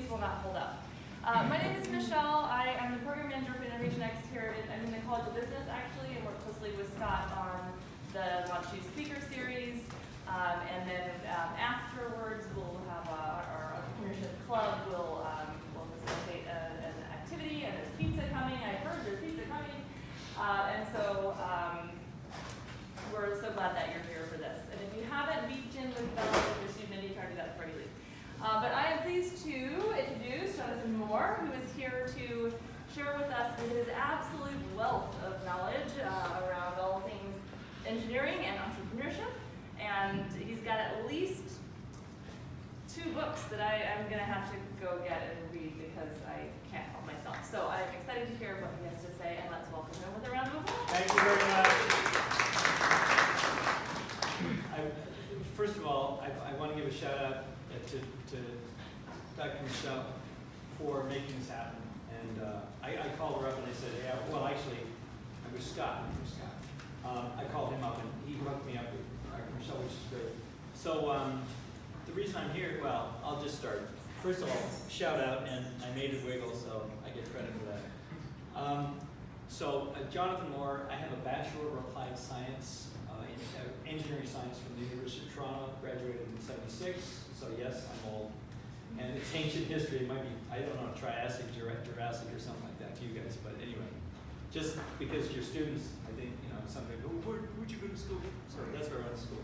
these will not hold up. My name is Michelle. I am the program manager for InnovationX here I'm in the College of Business, actually, and work closely with Scott on the OSU speaker series. And then afterwards, we'll have our entrepreneurship club will facilitate an activity, and there's pizza coming. I heard there's pizza coming. And so we're so glad that you're here for this. And if you haven't beeped in with your student ID, try to do that before you leave. But I am pleased to introduce Jonathan Moore, who is here to share with us his absolute wealth of knowledge around all things engineering and entrepreneurship. And he's got at least 2 books that I'm going to have to go get and read because I can't help myself. So I'm excited to hear what he has to say, and let's welcome him with a round of applause. Thank you very much. First of all, I want to give a shout out to Dr. Michelle for making this happen. And I called her up and I said, hey, well, actually, it was Scott. I called him up and he hooked me up with Dr. Michelle, which is great. So the reason I'm here, well, I'll just start. First of all, shout out, and I made it wiggle, so I get credit for that. Jonathan Moore, I have a Bachelor of Applied Science in Engineering Science from the University of Toronto, graduated in '76, so yes, I'm old. And it's ancient history, it might be, I don't know, Triassic, Jurassic, or something like that to you guys, but anyway. Just because you're students, I think, some people go, where'd you go to school? So that's where I went to school.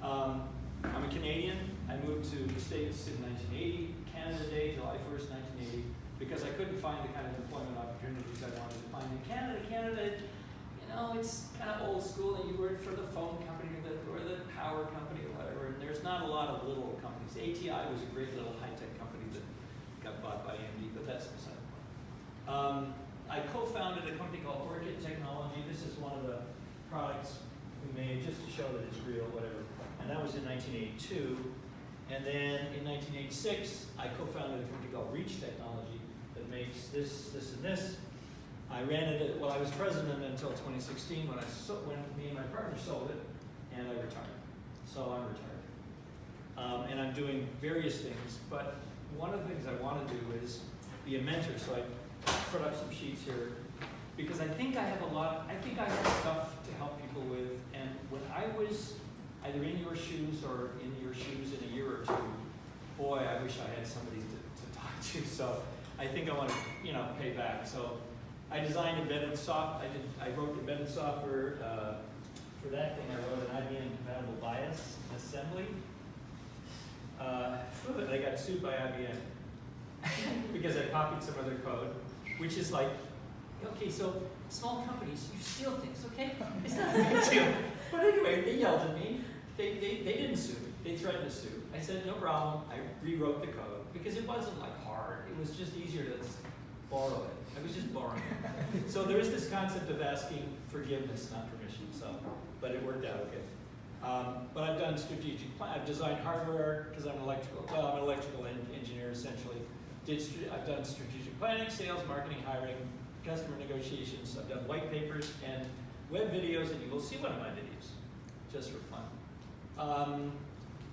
I'm a Canadian. I moved to the States in 1980, Canada Day, July 1st, 1980, because I couldn't find the kind of employment opportunities I wanted to find in Canada. Canada, it's kind of old school, and you work for the phone company or the power company or whatever, and there's not a lot of little companies. ATI was a great little high-tech company that got bought by AMD, but that's beside the point. I co-founded a company called Orchid Technology. This is one of the products we made just to show that it's real, whatever. And that was in 1982. And then in 1986, I co-founded a company called Reach Technology that makes this, this, and this. I ran it, I was president until 2016 when me and my partner sold it, and I retired. So I'm retired. And I'm doing various things, but one of the things I want to do is be a mentor. So I put up some sheets here because I think I have stuff to help people with. And when I was either in your shoes or in your shoes in a year or 2, boy, I wish I had somebody to talk to. So I think I want to, pay back. So I designed embedded software. I wrote embedded software for that thing. I wrote an IBM compatible BIOS assembly. I got sued by IBM because I copied some other code, which is like, okay, so small companies, you steal things, okay? It's not a big deal. But anyway, they yelled at me. They didn't sue me. They threatened to sue. I said, no problem. I rewrote the code because it wasn't like hard. It was just easier to borrow it. I was just borrowing it. So there is this concept of asking forgiveness, not permission. But it worked out okay. But I've done strategic plan. I've designed hardware because I'm an electrical engineer essentially. I've done strategic planning, sales, marketing, hiring, customer negotiations. I've done white papers and web videos, and you will see one of my videos, just for fun.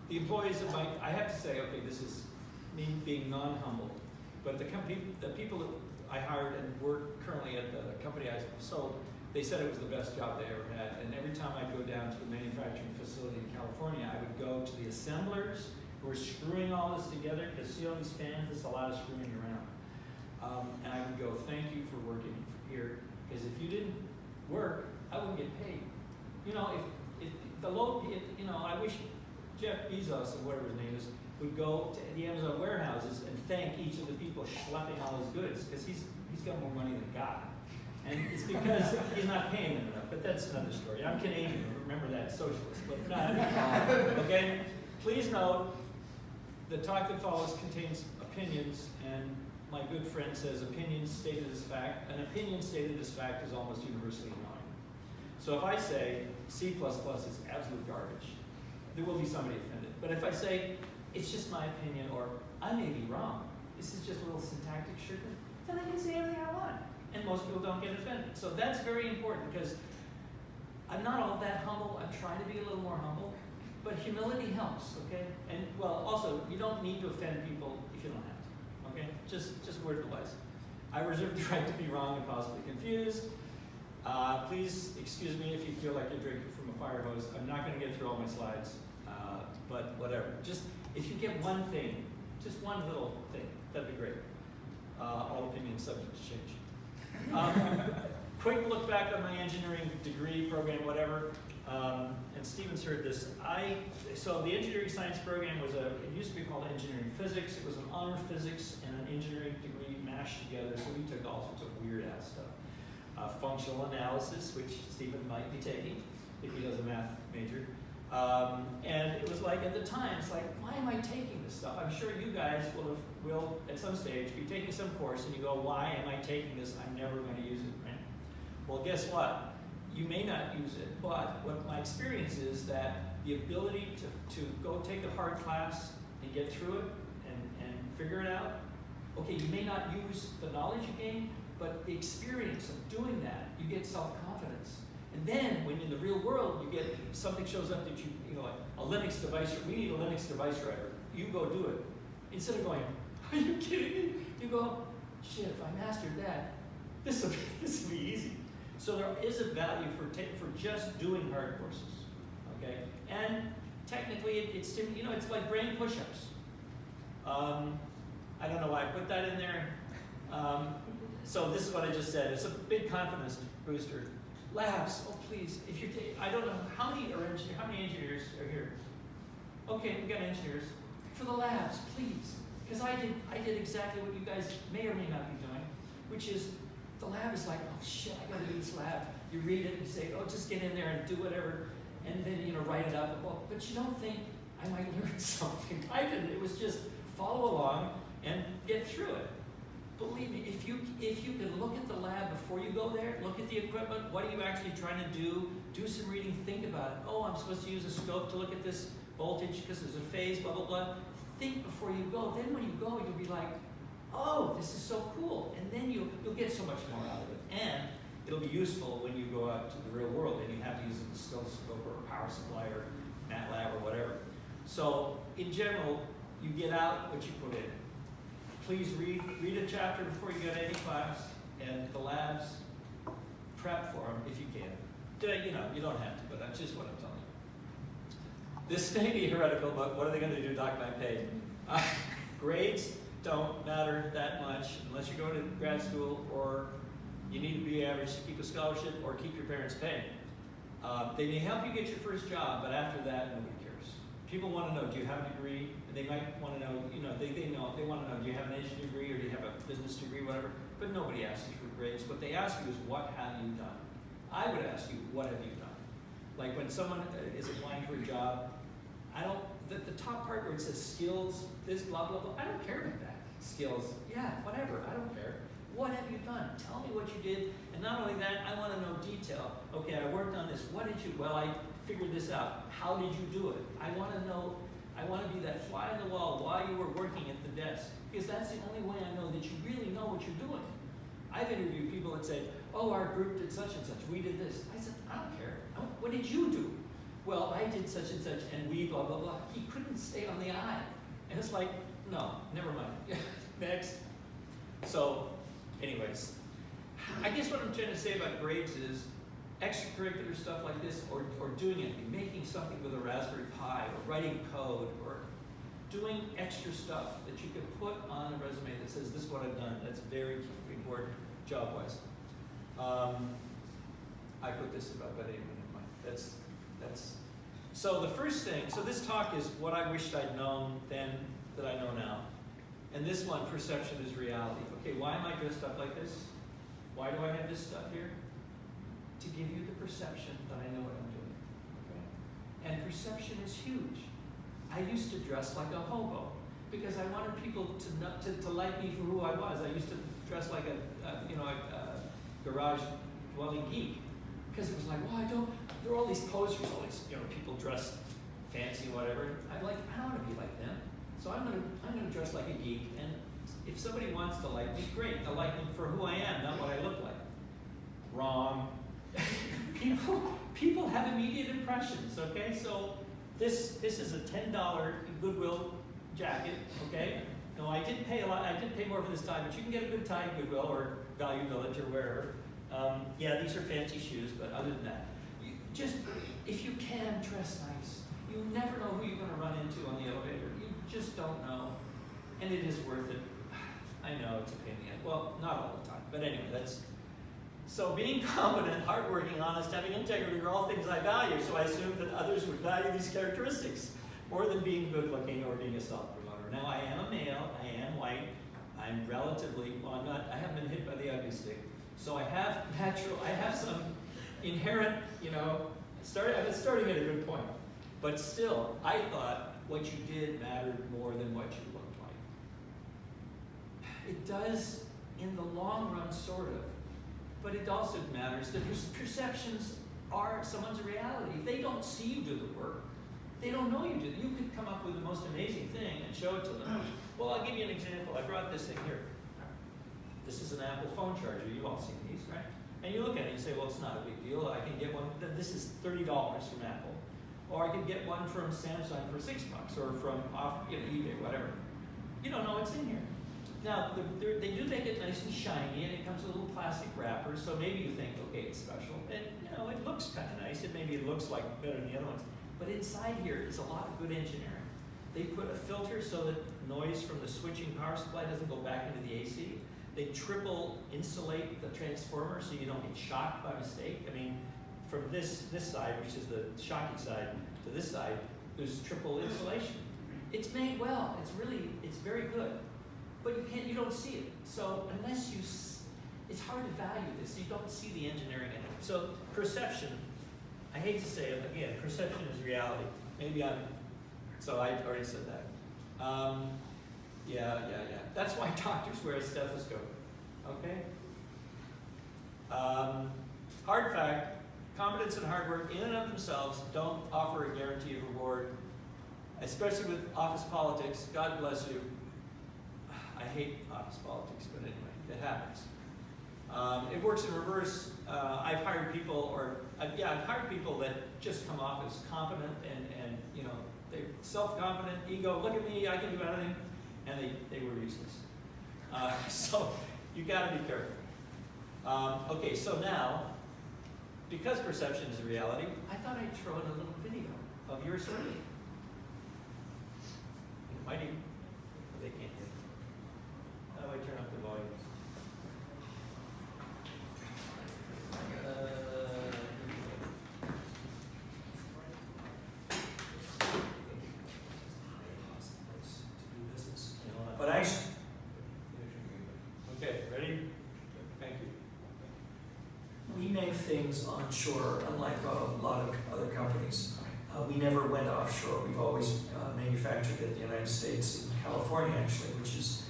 The employees of I have to say, okay, this is me being non-humble, but the people that I hired and work currently at the company I sold, they said it was the best job they ever had. And every time I'd go down to the manufacturing facility in California, I would go to the assemblers who were screwing all this together, because see all these fans, there's a lot of screwing around. And I would go, thank you for working here, because if you didn't work, I wouldn't get paid. If the load, I wish Jeff Bezos, or whatever his name is, would go to the Amazon warehouses and thank each of the people schlepping all his goods, because he's got more money than God. And it's because he's not paying them enough, but that's another story. I'm Canadian, remember that, socialist, but not. Okay? Please note, the talk that follows contains opinions, and my good friend says opinions stated as fact. An opinion stated as fact is almost universally annoying. So if I say C++ is absolute garbage, there will be somebody offended. But if I say it's just my opinion, or I may be wrong, this is just a little syntactic sugar, then I can say anything I want. And most people don't get offended. So that's very important, because I'm not all that humble. I'm trying to be a little more humble. But humility helps, okay? And, well, also, you don't need to offend people if you don't have to, okay? Just word device. I reserve the right to be wrong and possibly confused. Please excuse me if you feel like you're drinking from a fire hose. I'm not going to get through all my slides, but whatever. Just if you get one thing, just one little thing, that'd be great. All opinions subject to change. Quick look back on my engineering degree program, whatever. And Stephen's heard this. So the engineering science program it used to be called engineering physics. It was an honor physics and an engineering degree mashed together. So we took all sorts of weird ass stuff. Functional analysis, which Stephen might be taking if he does a math major. And it was like, at the time, it's like, why am I taking this stuff? I'm sure you guys will at some stage be taking some course and you go, why am I taking this? I'm never going to use it, right? Well, guess what? You may not use it, but what my experience is that the ability to go take a hard class and get through it and figure it out, okay, you may not use the knowledge you gain, but the experience of doing that, you get self-confidence. And then when in the real world, you get something shows up that you know, like a Linux device, we need a Linux device driver. You go do it. Instead of going, are you kidding me? You go, shit, if I mastered that, this will be easy. So there is a value for just doing hard courses, okay? And technically, it's like brain push-ups. I don't know why I put that in there. So this is what I just said. It's a big confidence booster. Labs, oh please, if you're, I don't know, how many engineers are here? Okay, we got engineers. For the labs, please. Because I did exactly what you guys may or may not be doing, which is, the lab is like, oh shit, I gotta do this lab. You read it and you say, oh, just get in there and do whatever, and then, write it up. Well, but you don't think I might learn something. I didn't, it was just follow along and get through it. Believe me, if you can look at the lab before you go there, look at the equipment, what are you actually trying to do some reading, think about it. Oh, I'm supposed to use a scope to look at this voltage because there's a phase, blah, blah, blah. Think before you go. Then when you go, you'll be like, oh, this is so cool. And then you'll get so much more out of it. And it'll be useful when you go out to the real world and you have to use a oscilloscope or a power supply or MATLAB or whatever. So in general, you get out what you put in. Please read a chapter before you go to any class, and the labs, prep for them if you can. You don't have to, but that's just what I'm telling you. This may be heretical, but what are they going to do, dock my pay? Grades don't matter that much unless you're going to grad school or you need to be average to keep a scholarship or keep your parents paying. They may help you get your first job, but after that, nobody cares. People want to know, do you have a degree? And they might want to know, they want to know, do you have an engineering degree or do you have a business degree, whatever? But nobody asks you for grades. What they ask you is, what have you done? I would ask you, what have you done? Like when someone is applying for a job, the top part where it says skills, this, blah, blah, blah, I don't care about that. Skills, yeah, whatever, I don't care. What have you done? Tell me what you did. And not only that, I want to know detail. Okay, I worked on this. What did you, well, I figured this out. How did you do it? I want to know, I want to be that fly on the wall while you were working at the desk. Because that's the only way I know that you really know what you're doing. I've interviewed people that say, oh, our group did such and such. We did this. I said, I don't care. What did you do? Well, I did such and such, and we blah, blah, blah. He couldn't stay on the I. And it's like, no, never mind. Next. So, anyways, I guess what I'm trying to say about grades is extracurricular stuff like this, or doing anything, making something with a Raspberry Pi, or writing code, or doing extra stuff that you can put on a resume that says, this is what I've done. That's very important, job-wise. I put this about, but anyway, never mind. That's. So the first thing, so this talk is what I wished I'd known then that I know now. And this one, perception is reality. Okay, why am I dressed up like this? Why do I have this stuff here? To give you the perception that I know what I'm doing. Okay? And perception is huge. I used to dress like a hobo because I wanted people to like me for who I was. I used to dress like a garage dwelling geek because it was like, well, there are all these posters, all these people dressed fancy, whatever. I'm like, I don't want to be like them. So I'm gonna dress like a geek, and if somebody wants to like me, great. They'll like me for who I am, not what I look like. Wrong. People have immediate impressions, okay? So this is a $10 Goodwill jacket, okay? No, I did pay a lot. I did pay more for this tie, but you can get a good tie at Goodwill or Value Village or wherever. Yeah, these are fancy shoes, but other than that, you just, if you can, dress nice. You never know who you're going to run into on the elevator. You just don't know, and it is worth it. I know it's a pain in the ass. Well, not all the time, but anyway, that's. So being competent, hardworking, honest, having integrity are all things I value. So I assumed that others would value these characteristics more than being good looking or being a self-promoter. Now I am a male, I am white, I'm relatively, well I'm not, I haven't been hit by the ugly stick. So I have some inherent, you know, I've been starting at a good point. But still, I thought what you did mattered more than what you looked like. It does in the long run, sort of, but it also matters that perceptions are someone's reality. If they don't see you do the work, they don't know you did it. You could come up with the most amazing thing and show it to them. Well, I'll give you an example. I brought this thing here. This is an Apple phone charger. You've all seen these, right? And you look at it and you say, well, it's not a big deal. I can get one. This is $30 from Apple. Or I could get one from Samsung for $6 or from off, eBay, whatever. You don't know what's in here. Now, they do make it nice and shiny, and it comes with a little plastic wrapper, so maybe you think, okay, it's special. And, it looks kind of nice, and maybe it looks like better than the other ones. But inside here is a lot of good engineering. They put a filter so that noise from the switching power supply doesn't go back into the AC. They triple insulate the transformer so you don't get shocked by mistake. I mean, from this side, which is the shocky side, to this side, there's triple insulation. It's made well. It's very good. But you don't see it. So unless it's hard to value this. You don't see the engineering in it. So perception, I hate to say it, again, perception is reality. So I already said that. Yeah. That's why doctors wear a stethoscope, okay? Hard fact, competence and hard work in and of themselves don't offer a guaranteed reward, especially with office politics. God bless you. I hate office politics, but anyway, it happens. It works in reverse. I've hired people, I've hired people that just come off as competent and they're self-confident, ego, look at me, I can do anything, and they were useless. So you gotta be careful. Okay, so now, because perception is a reality, I thought I'd throw in a little video of your survey. It might even, they can't hear. How do I turn up the volume? But actually, okay, ready? Thank you. we make things onshore, unlike a lot of other companies. We never went offshore. We've always manufactured in the United States, in California actually, which is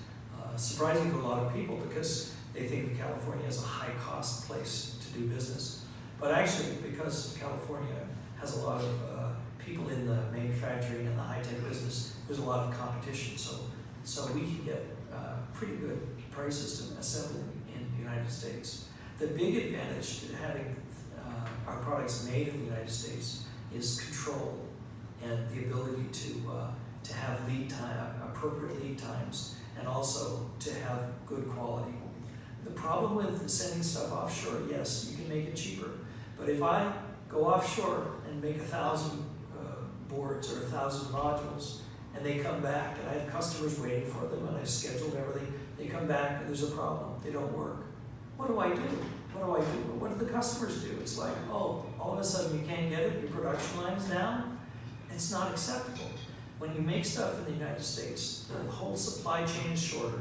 surprising to a lot of people because they think that California is a high-cost place to do business. But actually, because California has a lot of people in the manufacturing and the high-tech business, there's a lot of competition. So we can get pretty good prices to assembling in the United States. The big advantage to having our products made in the United States is control and the ability to have lead time, appropriate lead times, and also to have good quality. The problem with sending stuff offshore, yes, you can make it cheaper, but if I go offshore and make 1,000 boards or 1,000 modules, and they come back, and I have customers waiting for them, and I've scheduled everything, they come back and there's a problem, they don't work. What do I do? What do the customers do? It's like, oh, all of a sudden you can't get it, your production line's down. It's not acceptable. When you make stuff in the United States, the whole supply chain is shorter.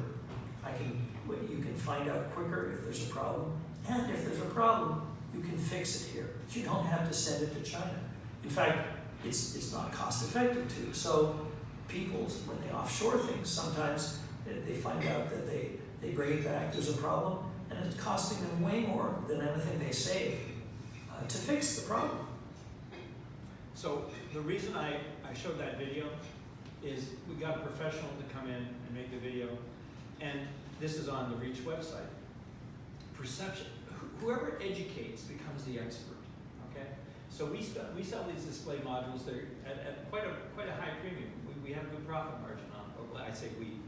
You can find out quicker if there's a problem, and if there's a problem, you can fix it here. You don't have to send it to China. In fact, it's not cost effective to. So people, when they offshore things, sometimes they find out that they bring it back, there's a problem, and it's costing them way more than anything they save to fix the problem. So the reason I showed that video is we got a professional to come in and make the video, and this is on the REACH website. Perception, whoever educates becomes the expert, okay? So we sell these display modules that are at quite a high premium. We have a good profit margin on, or I say we,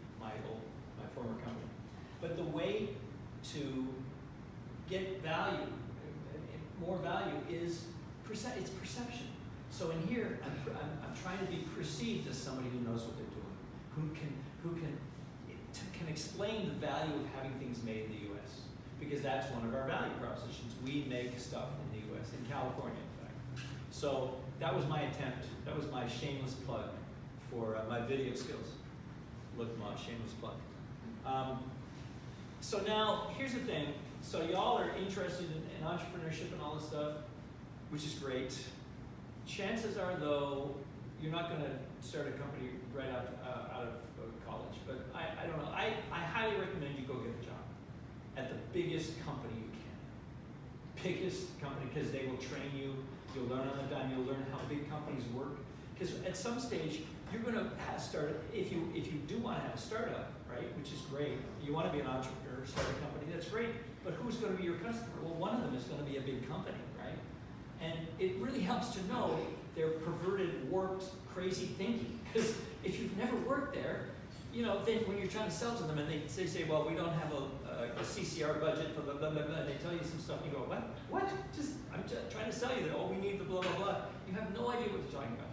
my former company. But the way to get value, more value, is it's perception. So in here, I'm trying to be perceived as somebody who knows what they're doing, who can explain the value of having things made in the U.S. Because that's one of our value propositions. We make stuff in the U.S., in California, in fact. So that was my attempt. That was my shameless plug for my video skills. Look, Mom, shameless plug. So now, here's the thing. So y'all are interested in entrepreneurship and all this stuff, which is great. Chances are, though, you're not going to start a company right out of college. But I don't know. I highly recommend you go get a job at the biggest company you can. Biggest company, because they will train you. You'll learn on the dime. You'll learn how big companies work. Because at some stage, you're going to start, if you do want to have a startup, right, which is great. You want to be an entrepreneur, start a company, that's great. But who's going to be your customer? Well, one of them is going to be a big company, right? And it really helps to know their perverted, warped, crazy thinking. Because if you've never worked there, then when you're trying to sell to them and they say, well, we don't have a CCR budget for blah, blah, blah, blah, and they tell you some stuff, and you go, what? What? I'm just trying to sell you that, oh, we need the blah, blah, blah. You have no idea what they're talking about.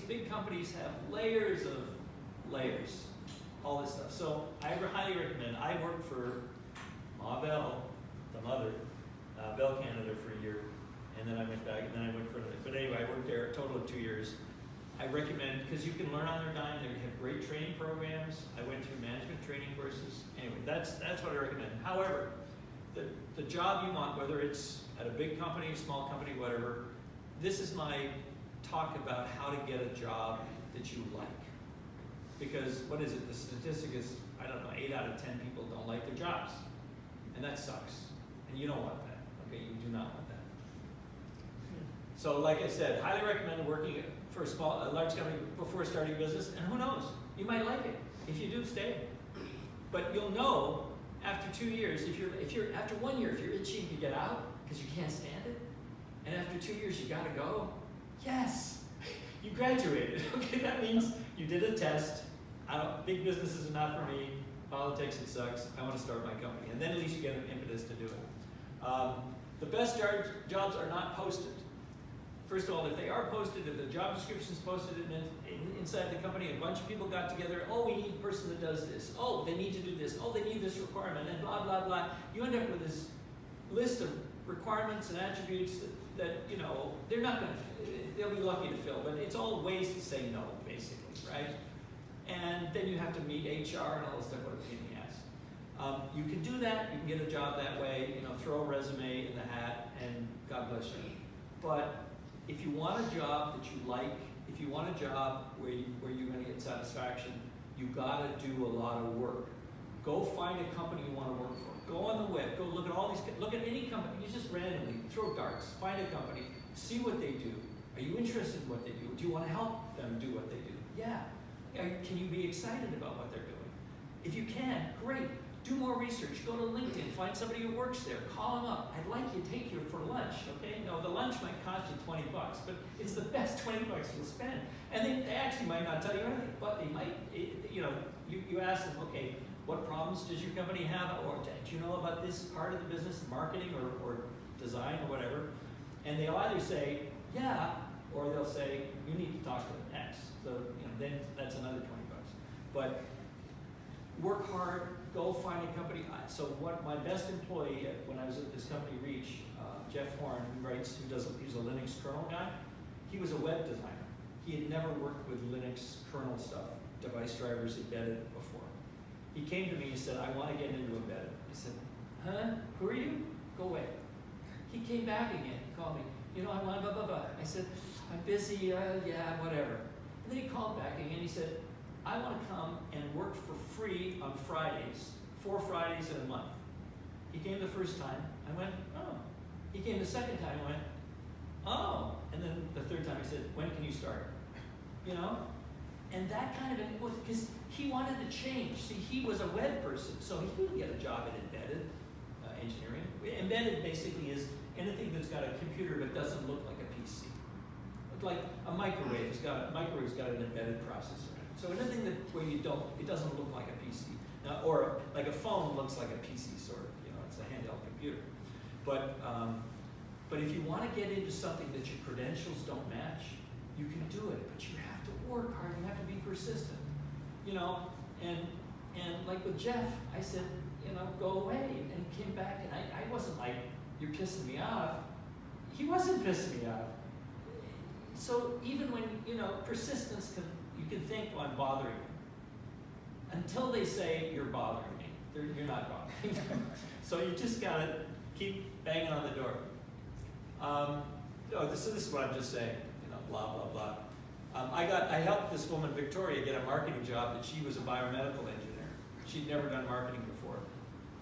Big companies have layers of layers, all this stuff. So I highly recommend. I worked for Ma Bell, the mother, Bell Canada for a year, and then I went back, and then I went for another. But anyway, I worked there a total of 2 years. I recommend, because you can learn on their dime. They have great training programs. I went through management training courses. Anyway, that's what I recommend. However, the job you want, whether it's at a big company, small company, whatever, this is my talk about how to get a job that you like. Because what is it? The statistic is, I don't know, 8 out of 10 people don't like their jobs. And that sucks. And you don't want that. Okay, you do not want that. So like I said, highly recommend working for a large company before starting a business. And who knows? You might like it. If you do, stay. But you'll know after 2 years, after 1 year, if you're itching to get out because you can't stand it, and after 2 years you gotta go, yes, you graduated. Okay, that means you did a test. Big businesses are not for me. Politics, it sucks. I want to start my company. And then at least you get an impetus to do it. The best jobs are not posted. First of all, if they are posted, if the job description is posted inside the company, a bunch of people got together, oh, we need a person that does this. Oh, they need to do this. Oh, they need this requirement, and blah, blah, blah. You end up with this list of requirements and attributes that they're not going to, they'll be lucky to fill, but it's all ways to say no, basically, right? And then you have to meet HR and all this stuff, what a pain in the ass. You can do that, you can get a job that way, throw a resume in the hat, and God bless you. But if you want a job that you like, if you want a job where you're going to get satisfaction, you got to do a lot of work. Go find a company you want to work for. Go on the web, go look at all these, look at any company, you just randomly throw darts, find a company, see what they do. Are you interested in what they do? Do you want to help them do what they do? Yeah. Can you be excited about what they're doing? If you can, great. Do more research. Go to LinkedIn. Find somebody who works there. Call them up. I'd like you to take you for lunch, okay? No, the lunch might cost you $20, but it's the best $20 you'll spend. And they actually might not tell you anything, but they might, you ask them, okay, what problems does your company have? Or do you know about this part of the business, marketing or design or whatever? And they'll either say, yeah, or they'll say, you need to talk to them X. So, then that's another $20. But work hard, go find a company. So what my best employee when I was at this company, Reach, Jeff Horn, he's a Linux kernel guy. He was a web designer. He had never worked with Linux kernel stuff, device drivers embedded before. He came to me and said, I want to get into embedded. I said, huh? Who are you? Go away. He came back again. He called me. I want blah, blah, blah. I said, I'm busy, yeah, whatever. And then he called back again. He said, I want to come and work for free on Fridays, 4 Fridays in a month. He came the first time. I went, oh. He came the second time. I went, oh. And then the third time he said, when can you start? And that kind of, because he wanted to change. See, he was a web person, so he didn't get a job in embedded engineering. Embedded basically is anything that's got a computer but doesn't look like a PC. Like a microwave has got an embedded processor in it. So anything that where you don't, it doesn't look like a PC. Now, or like a phone looks like a PC sort of, you know, it's a handheld computer. But if you want to get into something that your credentials don't match, you can do it, but you have to work hard, you have to be persistent. You know, and like with Jeff, I said, you know, go away. And he came back, and I wasn't like, you're pissing me off. He wasn't pissing me off. So even when, you know, persistence you can think, well, I'm bothering you. Until they say, you're bothering me. You're not bothering me. So you just gotta keep banging on the door. So this is what I'm just saying, you know, blah, blah, blah. I helped this woman, Victoria, get a marketing job that she was a biomedical engineer. She'd never done marketing before.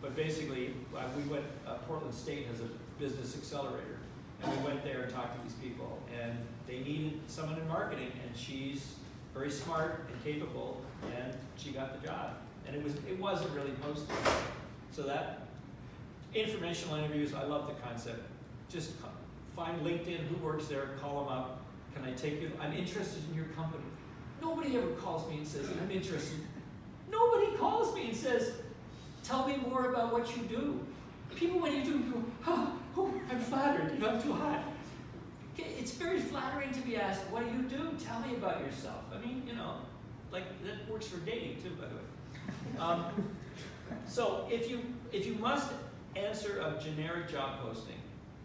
But basically, we went, Portland State has a business accelerator. And we went there and talked to these people. And they needed someone in marketing, and she's very smart and capable, and she got the job. And it wasn't really posted. So that, informational interviews, I love the concept. Just find LinkedIn, who works there, call them up. Can I take you? I'm interested in your company. Nobody ever calls me and says, I'm interested. Nobody calls me and says, tell me more about what you do. People, when you do, go, oh, I'm flattered, you know, I'm too hot. It's very flattering to be asked, what do you do? Tell me about yourself. I mean, you know, like that works for dating too, by the way. So if you must answer a generic job posting,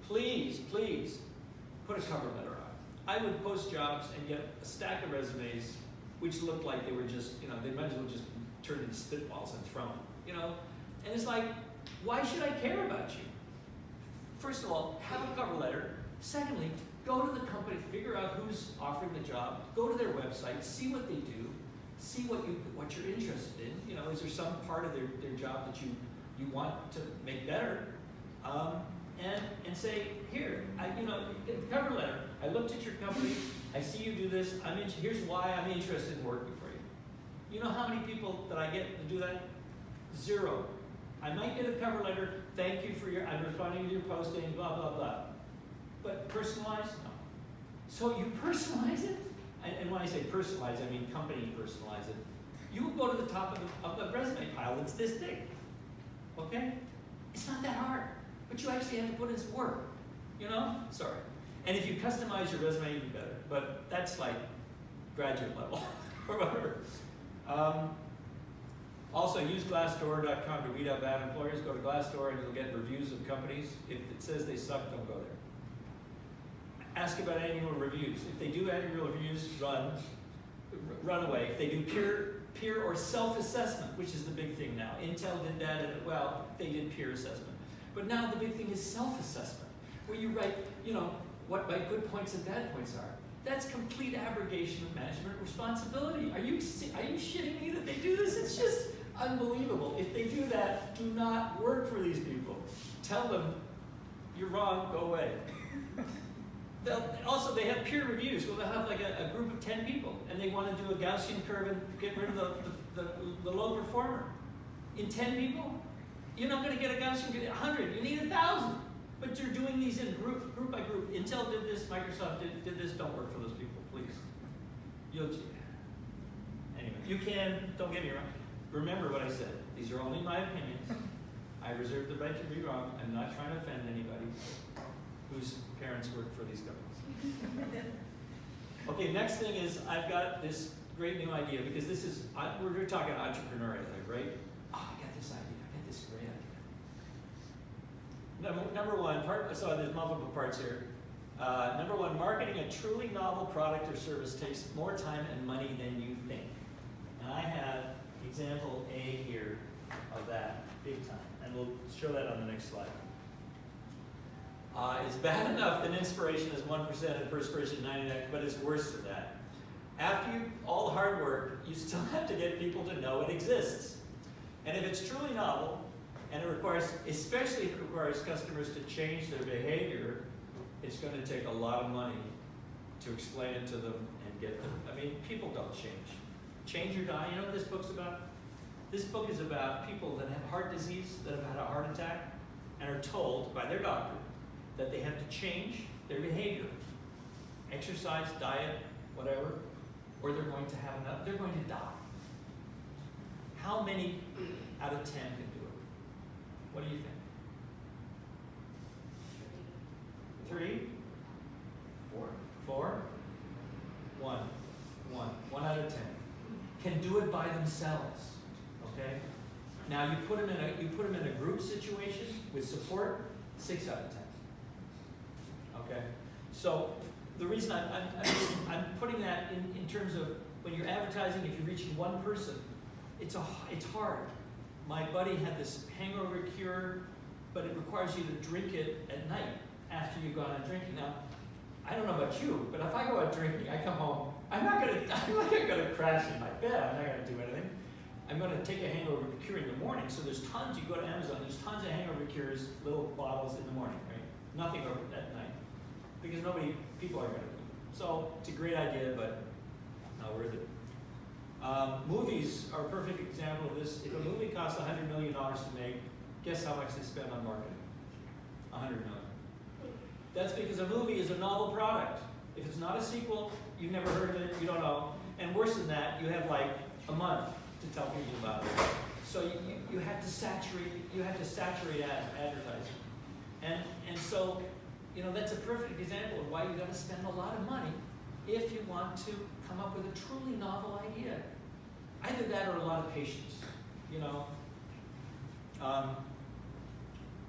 please put a cover letter on. I would post jobs and get a stack of resumes which looked like they were just, you know, they might as well just turn into spitballs and throw them, you know? And it's like, why should I care about you? First of all, have a cover letter. Secondly, go to the company, figure out who's offering the job, go to their website, see what they do, see what you're interested in. You know, is there some part of their job that you want to make better? And say, here, cover letter. I looked at your company, I see you do this, here's why I'm interested in working for you. You know how many people that I get to do that? 0. I might get a cover letter, thank you for I'm responding to your posting, blah, blah, blah. But personalized? No. So you personalize it, and when I say personalize, I mean company personalize it. You will go to the top of the resume pile that's this thick, okay? It's not that hard, but you actually have to put in some work, you know? Sorry. And if you customize your resume, even better, but that's like graduate level, or whatever. Also, use Glassdoor.com to weed out bad employers. Go to Glassdoor and you'll get reviews of companies. If it says they suck, don't go there. Ask about annual reviews. If they do annual reviews, run away. If they do peer or self-assessment, which is the big thing now. Intel did that, and well, they did peer assessment. But now the big thing is self-assessment, where you write, you know, what my good points and bad points are. That's complete abrogation of management responsibility. Are you shitting me that they do this? It's just unbelievable. If they do that, do not work for these people. Tell them, you're wrong, go away. Also, they have peer reviews. Well, they'll have like a group of 10 people, and they want to do a Gaussian curve and get rid of the low performer. In 10 people, you're not going to get a Gaussian curve. 100, you need 1,000. But you're doing these in group by group. Intel did this, Microsoft did this. Don't work for those people, please. Anyway, you can, don't get me wrong. Remember what I said. These are only my opinions. I reserve the right to be wrong. I'm not trying to offend anybody whose parents work for these companies. Okay, next thing is I've got this great new idea, because this is, we're talking entrepreneurial, right? Oh, I got this idea. I got this great idea. Number one, so there's multiple parts here. Number one, marketing a truly novel product or service takes more time and money than you think. And I have example A here of that, big time. And we'll show that on the next slide. It's bad enough that inspiration is 1% and perspiration 99%, but it's worse than that. After all the hard work, you still have to get people to know it exists. And if it's truly novel, and it requires, especially if it requires customers to change their behavior, it's going to take a lot of money to explain it to them and get them. I mean, people don't change. Change or die. You know what this book's about? This book is about people that have heart disease, that have had a heart attack, and are told by their doctor that they have to change their behavior. Exercise, diet, whatever. or they're going to have enough, they're going to die. How many out of 10 can do it? What do you think? 3? 4? 4? 1. 1 out of 10 can do it by themselves. Okay. Now you put them in a group situation with support. 6 out of 10. Okay. So the reason I'm putting that in terms of when you're advertising, if you're reaching one person, it's hard. My buddy had this hangover cure, but it requires you to drink it at night after you've gone out drinking. Now, I don't know about you, but if I go out drinking, I come home, I'm not gonna crash in my bed. I'm not gonna do anything. I'm gonna take a hangover cure in the morning. So there's tons. You go to Amazon. There's tons of hangover cures, little bottles in the morning, right? Nothing over at night, because people are gonna do it. So it's a great idea, but not worth it. Movies are a perfect example of this. If a movie costs $100 million to make, guess how much they spend on marketing? $100 million. That's because a movie is a novel product. If it's not a sequel, you've never heard of it, you don't know. And worse than that, you have like a month to tell people about it. So you have to saturate advertising. And so, that's a perfect example of why you've got to spend a lot of money if you want to come up with a truly novel idea. Either that or a lot of patience,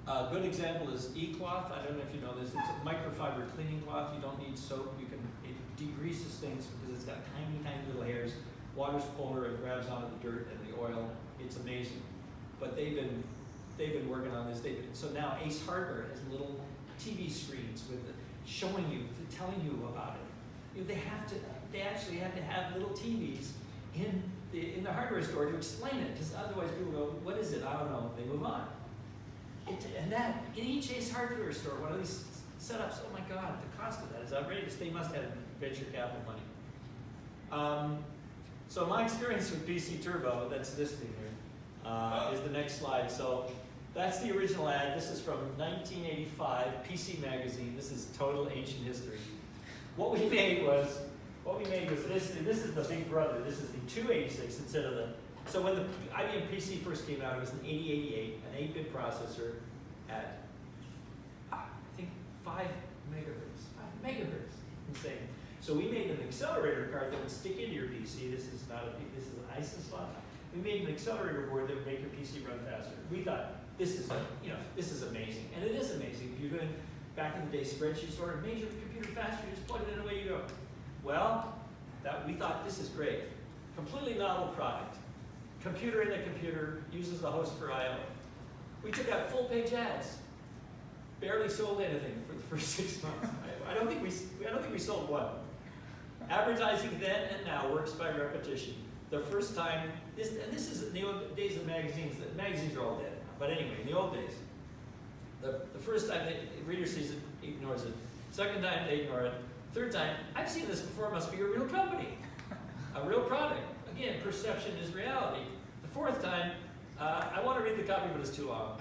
A good example is e-cloth. I don't know if you know this. It's a microfiber cleaning cloth. You don't need soap. It degreases things because it's got tiny, tiny little hairs. Water's polar, it grabs onto the dirt and the oil. It's amazing. But they've been working on this. So now Ace Hardware has little TV screens with showing you, telling you about it. They actually have to have little TVs in the hardware store to explain it, because otherwise people go, what is it? I don't know. They move on. And that, in each Ace Hardware store, one of these setups, oh my God, the cost of that is outrageous. They must have venture capital money. So my experience with PC Turbo, that's this thing here, is the next slide. So that's the original ad. This is from 1985, PC Magazine. This is total ancient history. What we made was this. This is the big brother. This is the 286 instead of the. So when the IBM PC first came out, it was an 8088, an 8-bit processor at, I think, 5 megahertz. Insane. So we made an accelerator card that would stick into your PC. This is an ISIS slot. We made an accelerator board that would make your PC run faster. We thought this is amazing, and it is amazing. If you're doing back in the day spreadsheets or made your computer faster, you just plug it in, away you go. Well, we thought this is great. Completely novel product. Computer in the computer, uses the host for I/O. We took out full-page ads. Barely sold anything for the first 6 months. I don't think we sold one. Advertising then and now works by repetition. The first time, this is in the old days of magazines. The magazines are all dead now. But anyway, in the old days, the first time the reader sees it, ignores it. Second time, they ignore it. Third time, I've seen this before. Must be a real company, a real product. Again, perception is reality. The fourth time, I want to read the copy, but it's too long.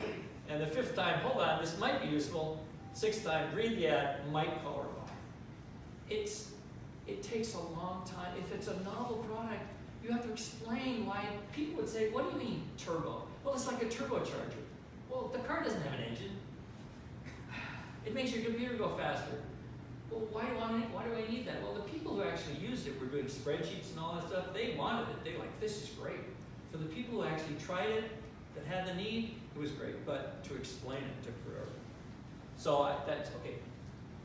And the fifth time, hold on, this might be useful. Sixth time, read the ad, might call or buy. It takes a long time. If it's a novel product, you have to explain why. People would say, what do you mean turbo? Well, it's like a turbocharger. Well, the car doesn't have an engine. It makes your computer go faster. Well, why do I need that? Well, the people who actually used it were doing spreadsheets and all that stuff. They wanted it. They were like, this is great. For the people who actually tried it, that had the need, it was great. But to explain it took forever. So that's okay.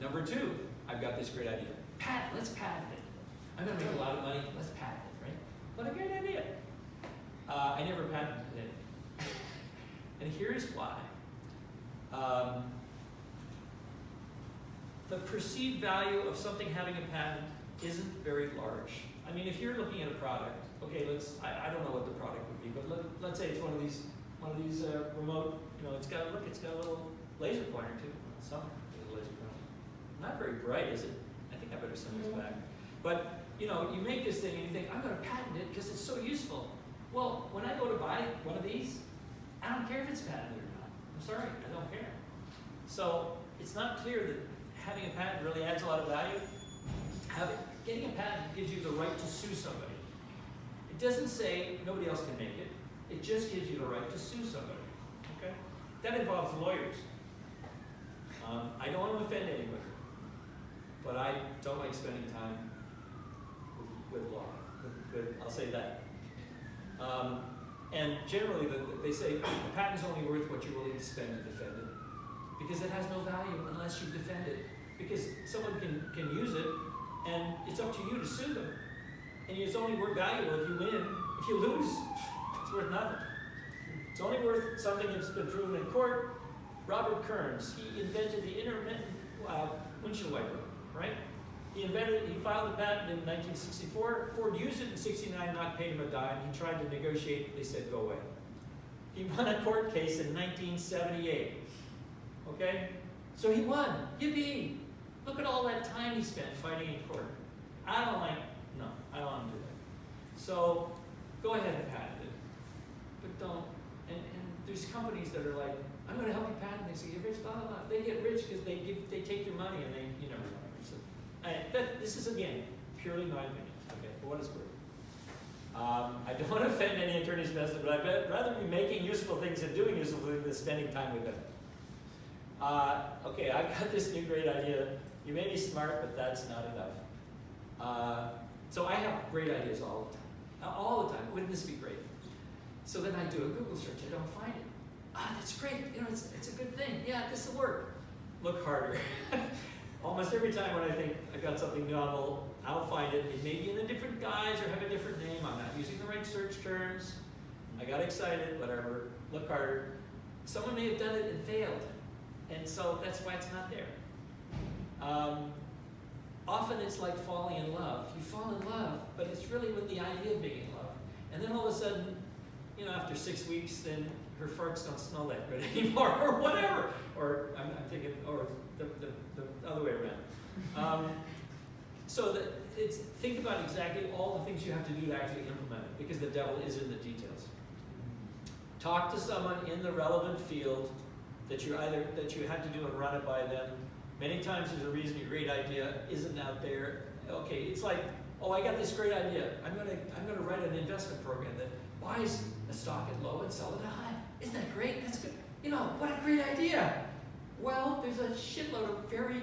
Number 2, I've got this great idea. Let's patent it. I'm going to make a lot of money. Let's patent it, right? What a great idea. I never patented it. And here's why. The perceived value of something having a patent isn't very large. I mean, if you're looking at a product, okay, I don't know what the product would be, but let's say it's one of these remote, it's got a little laser pointer too. Something with a laser pointer. Not very bright, is it? I think I better send this back. But you make this thing and you think, I'm going to patent it because it's so useful. Well, when I go to buy one of these, I don't care if it's patented or not. I'm sorry, I don't care. So it's not clear that having a patent really adds a lot of value. getting a patent gives you the right to sue somebody. It doesn't say nobody else can make it. It just gives you the right to sue somebody. Okay? That involves lawyers. I don't want to offend anybody, but I don't like spending time with law. I'll say that. And generally, they say the patent's only worth what you're willing to spend to defend it, because it has no value unless you defend it. Because someone can use it, and it's up to you to sue them. And it's only worth valuable if you win. If you lose, it's worth nothing. It's only worth something that's been proven in court. Robert Kearns, he invented the intermittent windshield wiper, right? He filed the patent in 1964. Ford used it in 69, not paid him a dime. He tried to negotiate, they said go away. He won a court case in 1978, okay? So he won, yippee! Look at all that time he spent fighting in court. I don't want to do that. So go ahead and patent it, but don't, and there's companies that are like, I'm going to help you patent this, get rich, blah, blah, blah. They get rich because they take your money and they, you know, so, this is, again, purely my opinion, okay, for what it's worth. I don't want to offend any attorney's message, but I'd rather be making useful things and doing useful things than spending time with them. Okay, I've got this new great idea. You may be smart, but that's not enough. So I have great ideas all the time. All the time. Wouldn't this be great? So then I do a Google search. I don't find it. That's great. You know, it's a good thing. Yeah, this will work. Look harder. Almost every time when I think I got something novel, I'll find it. It may be in a different guise or have a different name. I'm not using the right search terms. I got excited, whatever. Look harder. Someone may have done it and failed. And so that's why it's not there. Often it's like falling in love. You fall in love, but it's really with the idea of being in love. And then all of a sudden, you know, after 6 weeks, then her farts don't smell that good anymore, or whatever. Or I'm thinking, or the other way around. So that think about exactly all the things you have to do to actually implement it, because the devil is in the details. Talk to someone in the relevant field that you had to do and run it by them. Many times there's a reason your great idea isn't out there. Okay, it's like, oh, I got this great idea. I'm gonna write an investment program that buys a stock at low and sell it at high. Isn't that great? That's good. You know, what a great idea. Well, there's a shitload of very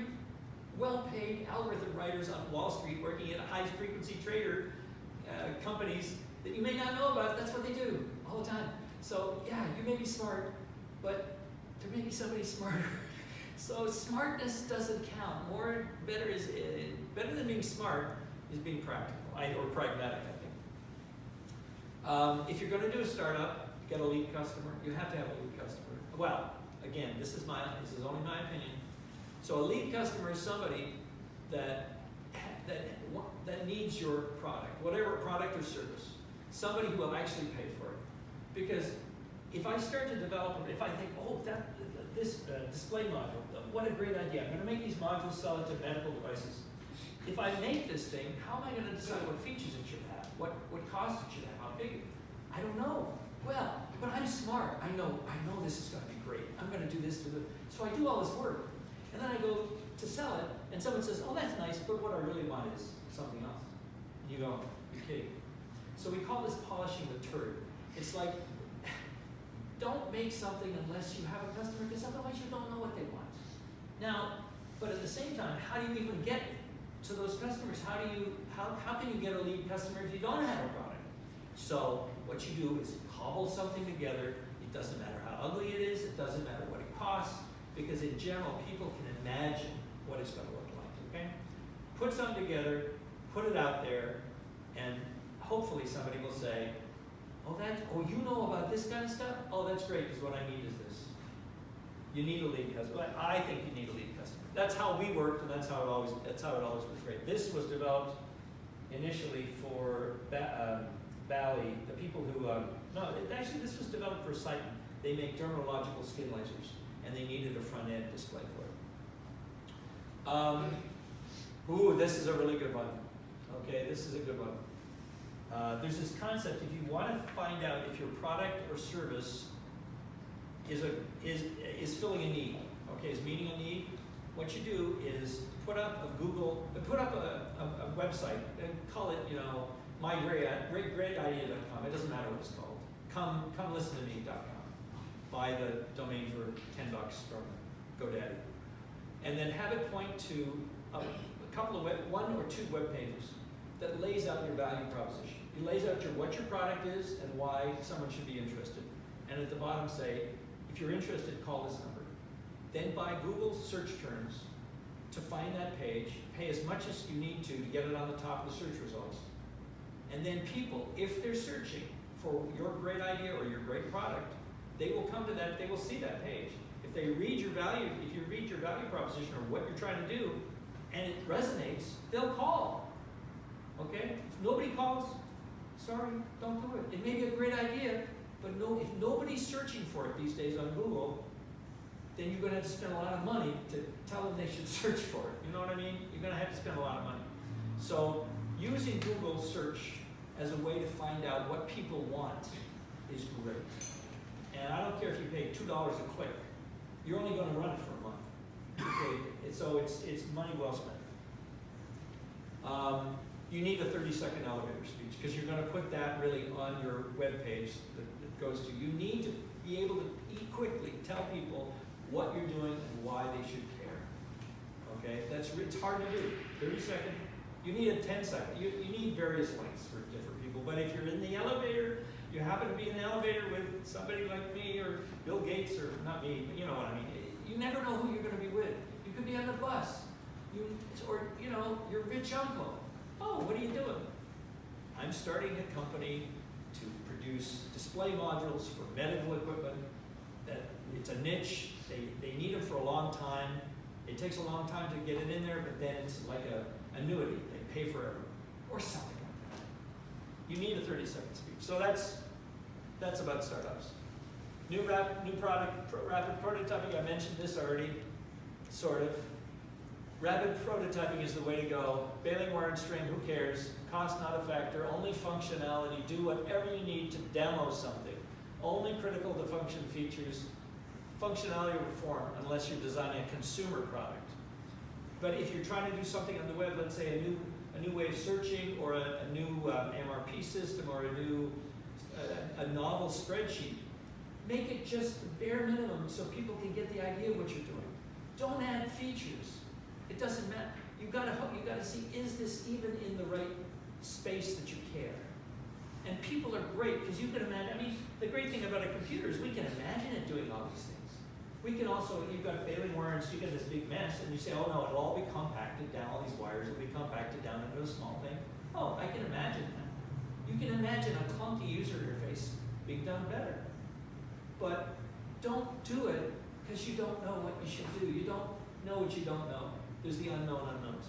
well-paid algorithm writers on Wall Street working at high-frequency trader companies that you may not know about. That's what they do all the time. So yeah, you may be smart, but there may be somebody smarter. So smartness doesn't count. Better than being smart is being practical or pragmatic, I think. If you're going to do a startup, get a lead customer. You have to have a lead customer. Well, again, this is only my opinion. So a lead customer is somebody that needs your product, whatever product or service. Somebody who will actually pay for it. Because if I start to develop, if I think, oh, this display module, what a great idea. I'm going to make these modules, sell it to medical devices. If I make this thing, how am I going to decide what features it should have? What cost it should have? How big? I don't know. Well, but I'm smart. I know this is going to be great. I'm going to do this. So I do all this work. And then I go to sell it, and someone says, oh, that's nice, but what I really want is something else. And you go, you're kidding. So we call this polishing the turd. It's like, don't make something unless you have a customer, because otherwise you don't know what they want. Now, but at the same time, how do you even get to those customers? How can you get a lead customer if you don't have a product? So what you do is cobble something together. It doesn't matter how ugly it is. It doesn't matter what it costs, because in general, people can imagine what it's going to look like, okay? Put something together, put it out there, and hopefully somebody will say, oh, you know about this kind of stuff? Oh, that's great, because what I need is this. You need a lead customer. I think you need a lead customer. That's how we worked, and that's how it always was great. This was developed initially for Bally, the people who, actually this was developed for Cyton. They make dermatological skin lasers, and they needed a front-end display for it. This is a really good one. Okay, this is a good one. There's this concept, if you want to find out if your product or service is filling a need, okay, is meeting a need, what you do is put up a website and call it, mygreatidea.com. It doesn't matter what it's called. Come listen to me.com. Buy the domain for $10 from GoDaddy. And then have it point to a couple of one or two web pages that lays out your value proposition. It lays out what your product is and why someone should be interested. And at the bottom say, if you're interested, call this number. Then buy Google search terms to find that page, pay as much as you need to get it on the top of the search results. And then people, if they're searching for your great idea or your great product, they will come to that, they will see that page. If they read your value, if you read your value proposition or what you're trying to do, and it resonates, they'll call. Okay? If nobody calls, sorry, don't do it. It may be a great idea, but if nobody's searching for it these days on Google, then you're going to have to spend a lot of money to tell them they should search for it. You know what I mean? You're going to have to spend a lot of money. So using Google search as a way to find out what people want is great. And I don't care if you pay $2 a click. You're only going to run it for a month. Okay? So it's money well spent. You need a 30-second elevator speech because you're going to put that really on your web page that goes to. You need to be able to quickly tell people what you're doing and why they should care. Okay, it's hard to do. 30-second. You need a 10-second. You need various lengths for different people. But if you're in the elevator, you happen to be in the elevator with somebody like me or Bill Gates or not me, but you know what I mean. You never know who you're going to be with. You could be on the bus, or your rich uncle. Oh, what are you doing? I'm starting a company to produce display modules for medical equipment. That it's a niche. They need them for a long time. It takes a long time to get it in there, but then it's like a annuity. They pay forever, or something like that. You need a 30-second speech. So that's about startups. New product, rapid prototyping. I mentioned this already, sort of. Rapid prototyping is the way to go. Baling wire and string, who cares? Cost not a factor, only functionality. Do whatever you need to demo something. Only critical to function features. Functionality or form, unless you're designing a consumer product. But if you're trying to do something on the web, let's say a new way of searching, or a new MRP system, or a novel spreadsheet, make it just the bare minimum so people can get the idea of what you're doing. Don't add features. It doesn't matter. You've got to see, is this even in the right space that you care? And people are great, because you can imagine, the great thing about a computer is we can imagine it doing all these things. We can also, you've got baling wire and so you get this big mess, and you say, oh no, it'll all be compacted down, all these wires will be compacted down into a small thing. Oh, I can imagine that. You can imagine a clunky user interface being done better. But don't do it because you don't know what you should do. You don't know what you don't know. There's the unknown unknowns.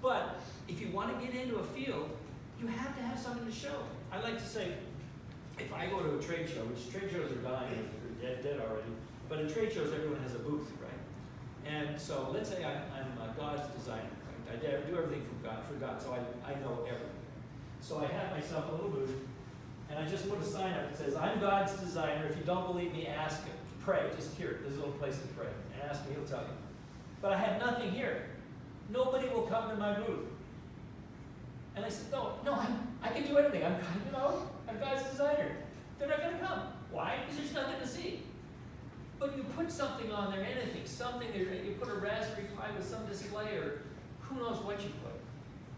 But if you want to get into a field, you have to have something to show. I like to say, if I go to a trade show, which trade shows are dying, they're dead already, but in trade shows everyone has a booth, right? And so let's say I'm God's designer, right? I do everything for God, so I know everything. So I have myself a little booth, and I just put a sign up that says, I'm God's designer. If you don't believe me, ask him. Pray, just here. There's a little place to pray. And ask him, he'll tell you. But I have nothing here. Nobody will come to my booth. And I said, no, I can do anything. I'm God's designer. They're not going to come. Why? Because there's nothing to see. But you put something on there, anything, something there, you put a Raspberry Pi with some display, or who knows what you put.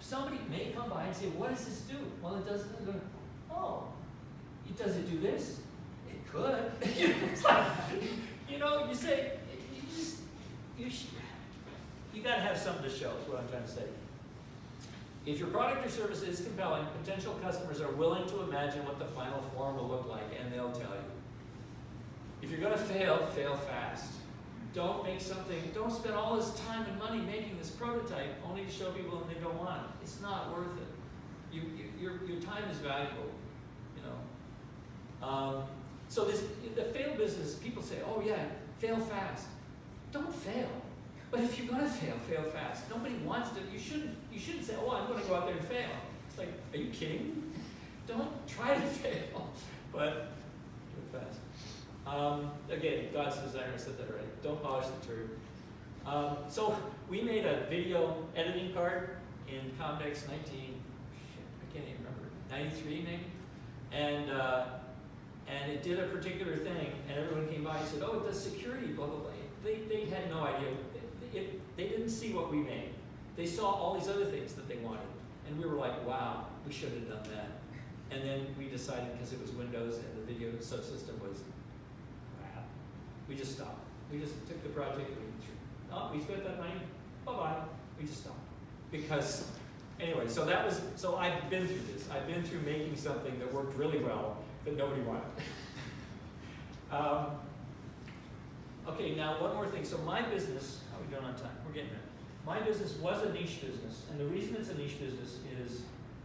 Somebody may come by and say, what does this do? Well, it does this. Oh, does it do this? It could. It's like, you say, you got to have something to show, is what I'm trying to say. If your product or service is compelling, potential customers are willing to imagine what the final form will look like, and they'll tell you. If you're going to fail, fail fast. Don't don't spend all this time and money making this prototype only to show people and they don't want it. It's not worth it. Your time is valuable, So the fail business, people say, oh yeah, fail fast. Don't fail. But if you're going to fail, fail fast. Nobody wants to. You shouldn't say, oh, I'm going to go out there and fail. It's like, are you kidding? Don't try to fail, but do it fast. Again, God's designer said that already. Don't polish the turd. So we made a video editing card in Comdex 93 maybe, and it did a particular thing, and everyone came by and said, oh, it does security, blah, blah, blah. They had no idea. They didn't see what we made. They saw all these other things that they wanted, and we were like, wow, we should have done that. And then we decided, because it was Windows and the video subsystem was crap, we just stopped. We just took the project and we threw. Oh, we spent that money, bye-bye. We just stopped. Because, anyway, so I've been through this. I've been through making something that worked really well, that nobody wanted. Okay, now one more thing. So my business, how are we doing on time? We're getting there. My business was a niche business, and the reason it's a niche business is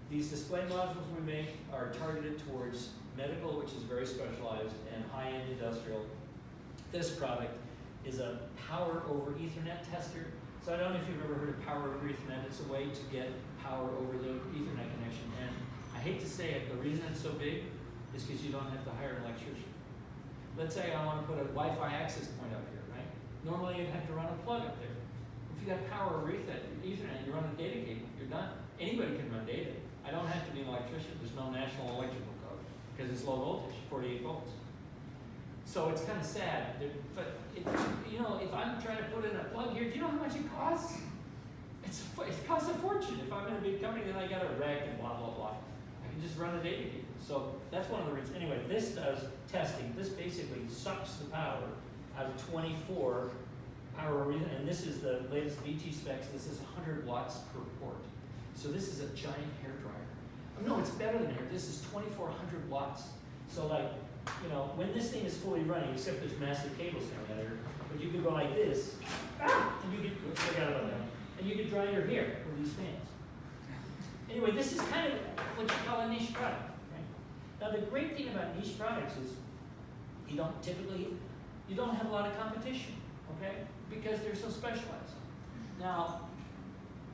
these display modules we make are targeted towards medical, which is very specialized, and high-end industrial. This product is a power over Ethernet tester. So I don't know if you've ever heard of power over Ethernet. It's a way to get power over the Ethernet connection. And I hate to say it, the reason it's so big is because you don't have to hire an electrician. Let's say I want to put a Wi-Fi access point up here, right? Normally you'd have to run a plug up there. If you got power over Ethernet, you run a data cable, you're done. Anybody can run data. I don't have to be an electrician. There's no national electrical code because it's low voltage, 48 volts. So it's kind of sad, but you know, if I'm trying to put in a plug here, do you know how much it costs? It costs a fortune. If I'm in a big company, then I got a rack and blah, blah, blah. I can just run a data cable. So that's one of the reasons. Anyway, this does testing. This basically sucks the power out of 24 power, and this is the latest BT specs. This is 100 watts per port. So this is a giant hairdryer. No, it's better than hair. This is 2,400 watts. So like, you know, when this thing is fully running, except there's massive cables coming out here, but you could go like this, and you could, forget about that, and you could dry your hair with these fans. Anyway, this is kind of what you call a niche product, right? Now the great thing about niche products is you don't have a lot of competition, okay? Because they're so specialized. Now,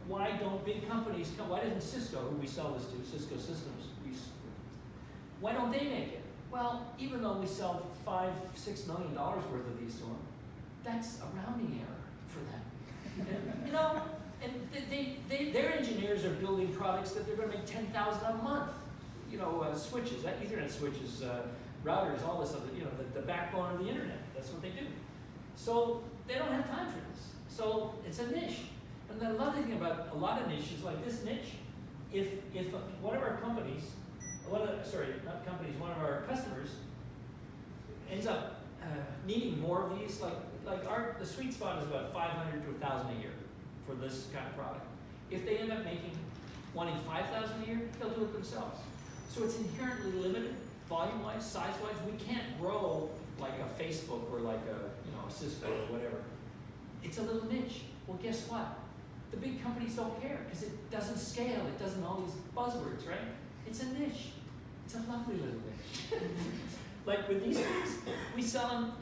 why don't big companies come, why doesn't Cisco, who we sell this to, Cisco Systems, why don't they make it? Well, even though we sell $5-6 million worth of these to them, that's a rounding error for them. And, you know, and their engineers are building products that they're going to make $10,000 a month. You know, switches, Ethernet switches, routers, all this other, you know, the backbone of the internet. That's what they do. So they don't have time for this. So it's a niche. And the lovely thing about a lot of niches like this niche, if one of our companies, one of our customers ends up needing more of these, the sweet spot is about 500 to 1,000 a year for this kind of product. If they end up wanting 5,000 a year, they'll do it themselves. So it's inherently limited, volume-wise, size-wise. We can't grow like a Facebook or like a Cisco or whatever. It's a little niche. Well, guess what? The big companies don't care because it doesn't scale. It doesn't all these buzzwords, right? It's a niche. It's a lovely little niche. Like with these things, we sell them.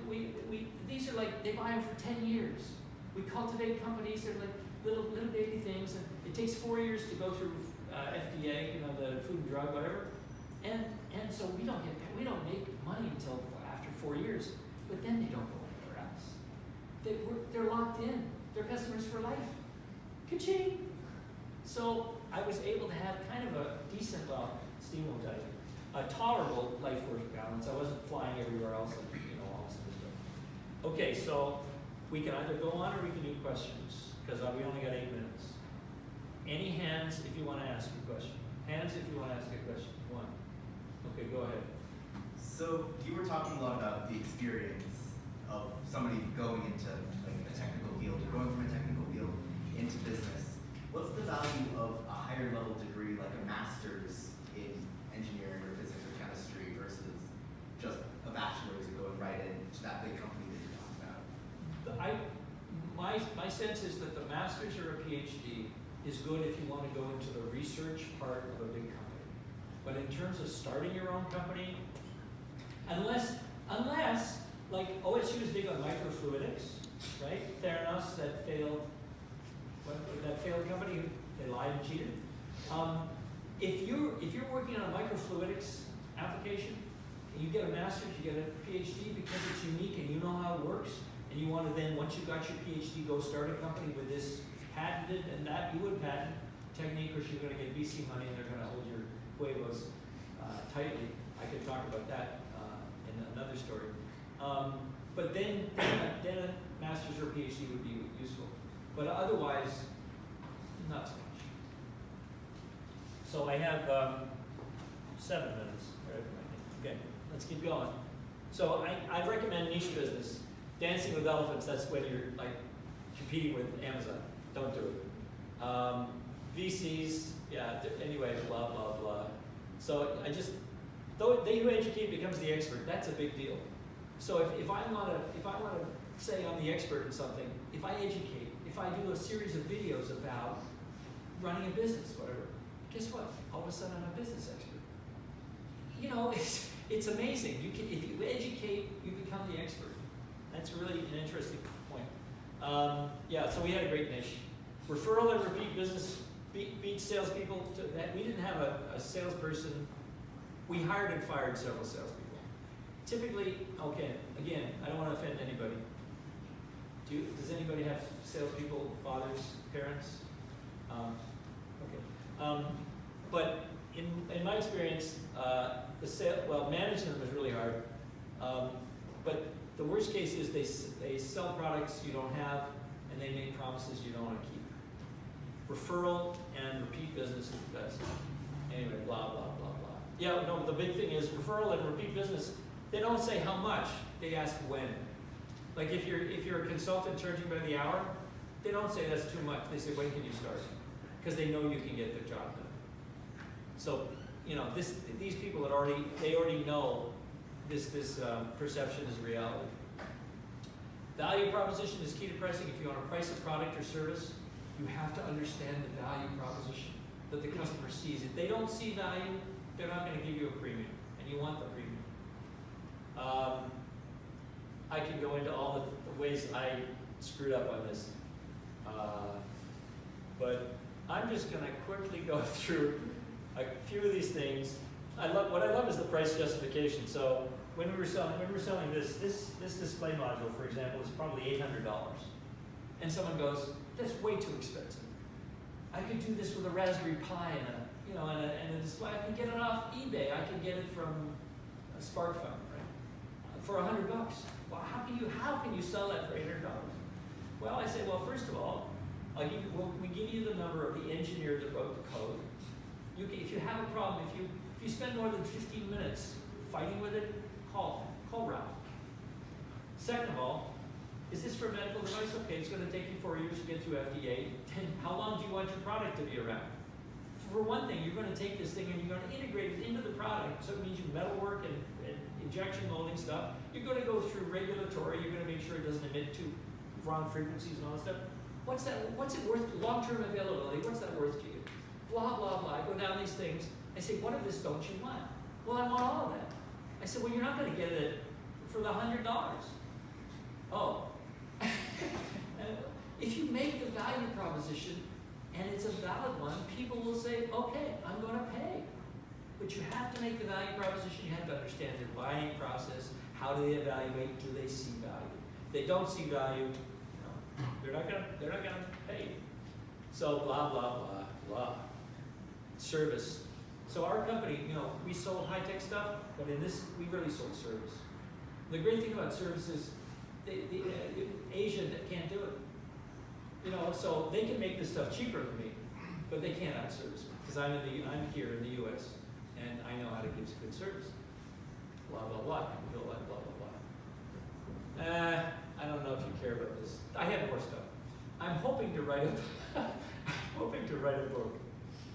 These are like they buy them for 10 years. We cultivate companies. They're like little baby things, and it takes 4 years to go through FDA, the Food and Drug, whatever. And so we don't make money until after 4 years. But then they don't go anywhere else. They're locked in. They're customers for life. Ka-ching! So I was able to have kind of a decent, Steve will tell you, a tolerable life-work balance. I wasn't flying everywhere else, all this other stuff. Okay, so we can either go on or we can do questions, because we only got 8 minutes. Any hands if you want to ask a question? Hands if you want to ask a question. One. Okay, go ahead. So you were talking a lot about the experience of somebody going into like a technical field, or going from a technical field into business. What's the value of a higher level degree, like a master's in engineering or physics or chemistry, versus just a bachelor's and going right into that big company that you're talking about? My sense is that the master's or a PhD is good if you want to go into the research part of a big company. But in terms of starting your own company, unless like OSU is big on microfluidics, right? Theranos, that failed company, they lied and cheated. If you're working on a microfluidics application, and you get a master's, you get a PhD because it's unique and you know how it works, and you want to then, once you got your PhD, go start a company with this patented, and that you would patent technique, or you're going to get VC money and they're going to hold your huevos tightly. I could talk about that in another story. But then a master's or PhD would be useful. But otherwise, not so much. So I have 7 minutes. Okay, let's keep going. So I recommend niche business. Dancing with elephants, that's when you're like competing with Amazon. Don't do it. VCs, yeah, anyway, blah, blah, blah. So though they who educate becomes the expert, that's a big deal. So if I want to say I'm the expert in something, if I educate, if I do a series of videos about running a business, whatever, guess what? All of a sudden I'm a business expert. You know, it's amazing. If you educate, you become the expert. That's really an interesting point. Yeah, so we had a great niche. Referral and repeat business beat salespeople. We didn't have a salesperson. We hired and fired several salespeople. Typically, okay, again, I don't want to offend anybody. Does anybody have salespeople, fathers, parents? Okay. But in my experience, managing them is really hard. But the worst case is they sell products you don't have, and they make promises you don't want to keep. Referral and repeat business is the best. Anyway, blah, blah, blah, blah. Yeah, no, the big thing is referral and repeat business, they don't say how much, they ask when. Like if you're a consultant charging by the hour, they don't say that's too much. They say, when can you start? Because they know you can get the job done. So, you know, these people they already know this perception is reality. Value proposition is key to pricing. If you want to price a product or service, you have to understand the value proposition that the customer sees. If they don't see value, they're not going to give you a premium, and you want the premium. I can go into all the ways I screwed up on this, but I'm just going to quickly go through a few of these things. What I love is the price justification. So when we were selling this display module, for example, is probably $800, and someone goes, "That's way too expensive. I could do this with a Raspberry Pi and a display. I can get it off eBay. I can get it from a SparkFun, right? For $100. Well, how can you sell that for $800? Well, I say, well, first of all, we give you the number of the engineer that wrote the code. If you have a problem, if you spend more than 15 minutes fighting with it, call Ralph. Second of all, is this for a medical device? Okay, it's going to take you 4 years to get through FDA. Then how long do you want your product to be around? For one thing, you're going to take this thing and you're going to integrate it into the product. So it means your metalwork and injection molding stuff. You're going to go through regulatory. You're going to make sure it doesn't emit to wrong frequencies and all that stuff. What's it worth? Long-term availability, what's that worth to you? Blah, blah, blah. I go down these things. I say, what of this don't you want? Well, I want all of that. I said, well, you're not going to get it for the $100. Oh. If you make the value proposition and it's a valid one, people will say, okay, I'm going to pay. But you have to make the value proposition. You have to understand their buying process. How do they evaluate? Do they see value? If they don't see value, they're not going to pay. So blah, blah, blah, blah. Service. So our company, we sold high-tech stuff, but in this, we really sold service. The great thing about service is Asia can't do it. So they can make this stuff cheaper than me, but they can't outservice me because I'm here in the U.S. and I know how to give good service. Blah blah blah. Blah blah blah blah. I don't know if you care about this. I have more stuff. I'm hoping to write a book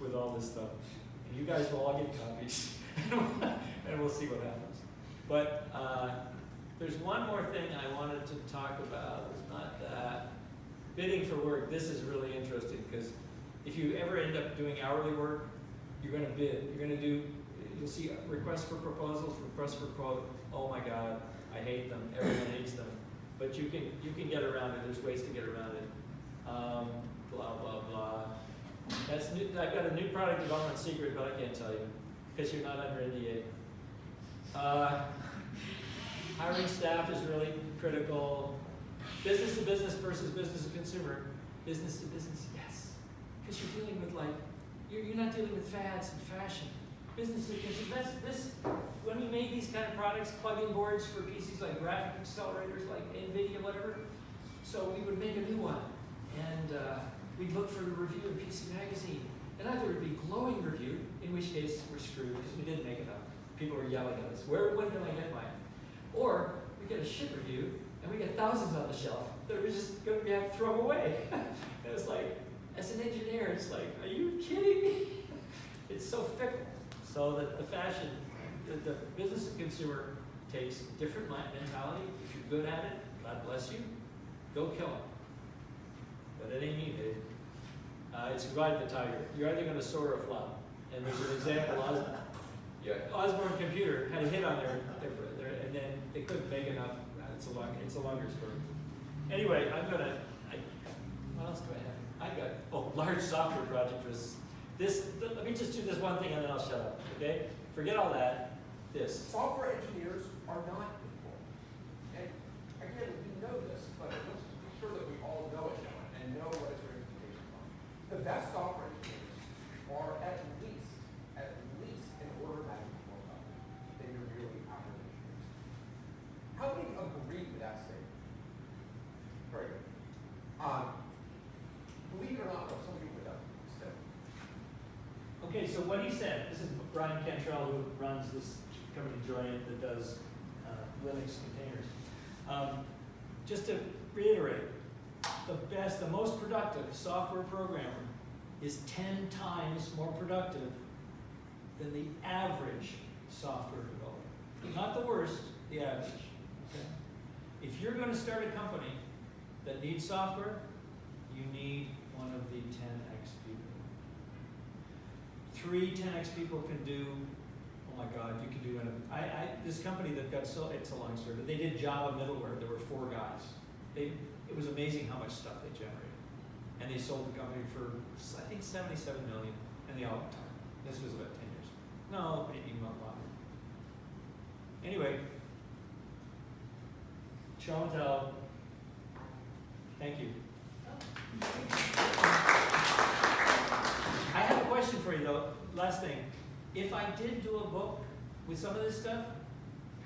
with all this stuff, and you guys will all get copies, and we'll see what happens. But there's one more thing I wanted to talk about. It's not that. Bidding for work. This is really interesting because if you ever end up doing hourly work, you're going to bid. You'll see requests for proposals, requests for quote. Oh my God, I hate them. Everyone hates them. But you can get around it. There's ways to get around it. Blah blah blah. That's new. I've got a new product development secret, but I can't tell you because you're not under NDA. Hiring staff is really critical. Business to business versus business to consumer. Business to business, yes. Because you're dealing with you're not dealing with fads and fashion. Business to consumer, when we made these kind of products, plug-in boards for PCs like graphic accelerators, like NVIDIA, whatever, so we would make a new one. And we'd look for the review in PC Magazine. And either it would be glowing review, in which case we're screwed because we didn't make enough. People were yelling at us, when can I get mine? Or we get a shit review, and we get thousands on the shelf that we're just going to have to throw away. It was like, as an engineer, it's like, are you kidding me? It's so fickle. So that the fashion, the business and consumer takes a different mentality. If you're good at it, God bless you, go kill it. But it ain't me, babe. It's ride the tiger. You're either going to soar or flop. And there's an example, Osborne Computer had a hit on their and then they couldn't make enough. It's a longer story. Anyway, what else do I have? Large software project was this. Let me just do this one thing and then I'll shut up, okay? Forget all that. This. Software engineers are not equal. And again, we know this, but let's be sure that we all know it and know what its ramifications are. The best software engineers are at least an order of magnitude more valuable than your really average engineers. How many agree with that statement? Very good. Believe it or not, though, some people don't still. Okay, so what he said, this is Brian Cantrell, who runs this company Joyent that does Linux containers. Just to reiterate, the most productive software programmer is 10 times more productive than the average software developer. Not the worst, the average. Okay? If you're going to start a company that needs software, you need one of the 10x people. 3 10x people can do, oh my God, you can do this company that got it's a long story, but they did Java middleware. There were 4 guys. It was amazing how much stuff they generated. And they sold the company for, I think, $77 million, and they all retired. This was about 10 years. No, even not longer. Anyway, show and tell. Thank you. I have a question for you, though. Last thing. If I did do a book with some of this stuff,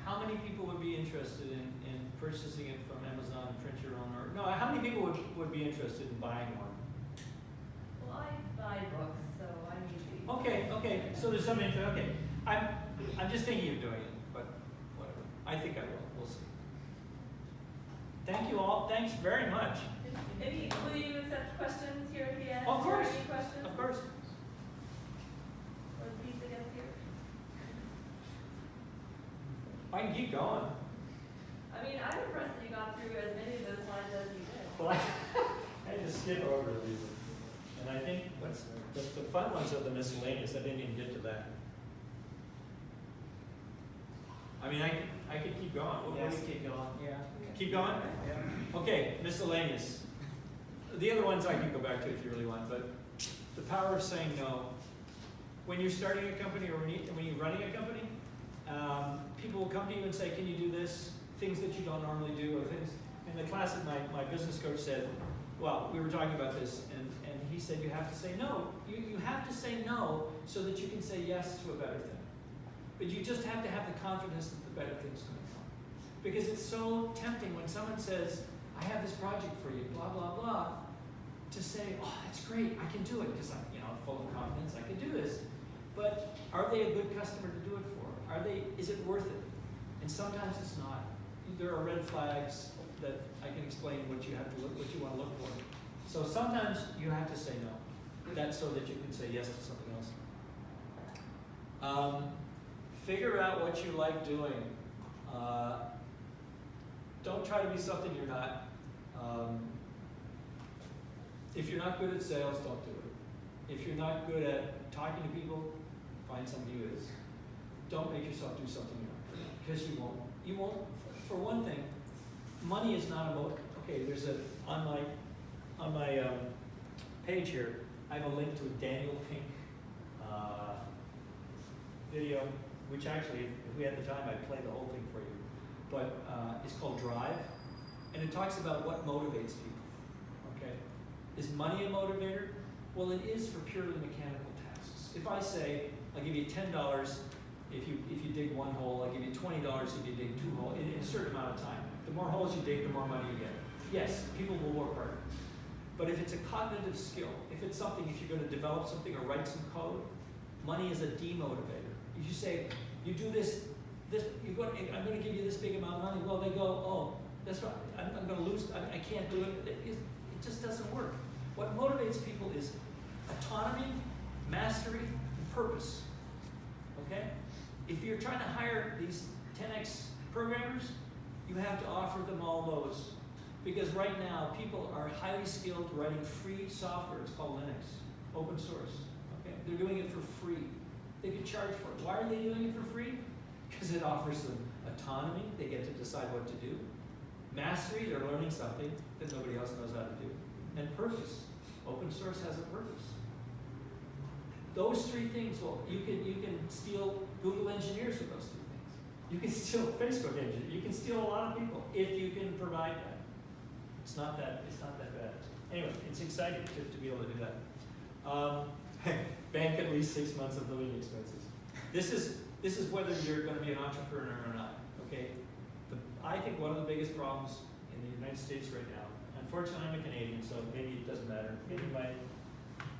how many people would be interested in purchasing it from Amazon, print your own, or no? How many people would be interested in buying one? Well, I buy books, so I need to. Okay. So there's some interest. Okay, I'm just thinking of doing it, but whatever. I think I will. We'll see. Thank you all. Thanks very much. Will you accept questions here at the end? Of course. Any questions? Of course. Or these against here? I can keep going. I mean, I'm impressed that you got through as many of those slides as you did. Well, I just skip over these. And I think the fun ones are the miscellaneous. I didn't even get to that. I mean, I could keep going. What do you keep going? Yeah. Keep going? Yeah. Okay, miscellaneous. The other ones I can go back to if you really want, but the power of saying no. When you're starting a company or when you're running a company, people will come to you and say, can you do this? Things that you don't normally do, or things. In the class that my business coach said, well, we were talking about this, and he said you have to say no. You have to say no so that you can say yes to a better thing. But you just have to have the confidence that the better thing's going to come. Because it's so tempting when someone says, I have this project for you, blah, blah, blah, to say, oh, that's great, I can do it, because I'm full of confidence, I can do this. But are they a good customer to do it for? Is it worth it? And sometimes it's not. There are red flags that I can explain what you want to look for. So sometimes you have to say no. That's so that you can say yes to something else. Figure out what you like doing. Don't try to be something you're not. If you're not good at sales, don't do it. If you're not good at talking to people, find somebody who is. Don't make yourself do something you're not good at, because you won't. You won't. For one thing, money is not a motive. Okay, there's on my page here, I have a link to a Daniel Pink video, which actually, if we had the time, I'd play the whole thing for you. But it's called Drive. and it talks about what motivates people, okay? Is money a motivator? Well, it is for purely mechanical tasks. If I say, I'll give you $10 if you dig one hole, I'll give you $20 if you dig two holes, in a certain amount of time. The more holes you dig, the more money you get. Yes, people will work harder. But if it's a cognitive skill, if it's something, if you're going to develop something or write some code, money is a demotivator. If you say, you do this, I'm going to give you this big amount of money, well, they go, oh, that's right, I'm going to lose, I can't do it. It just doesn't work. What motivates people is autonomy, mastery, and purpose. Okay? If you're trying to hire these 10X programmers, you have to offer them all those. Because right now, people are highly skilled writing free software. It's called Linux, open source. Okay? They're doing it for free. They get charged for it. Why are they doing it for free? Because it offers them autonomy. They get to decide what to do. Mastery, they're learning something that nobody else knows how to do. And purpose. Open source has a purpose. Those three things, well, you can steal Google engineers with those three things. You can steal Facebook engineers. You can steal a lot of people if you can provide that. It's not that bad. Anyway, it's exciting to be able to do that. Bank at least 6 months of living expenses. This is whether you're going to be an entrepreneur or not. Okay, I think one of the biggest problems in the United States right now. Unfortunately, I'm a Canadian, so maybe it doesn't matter. Maybe my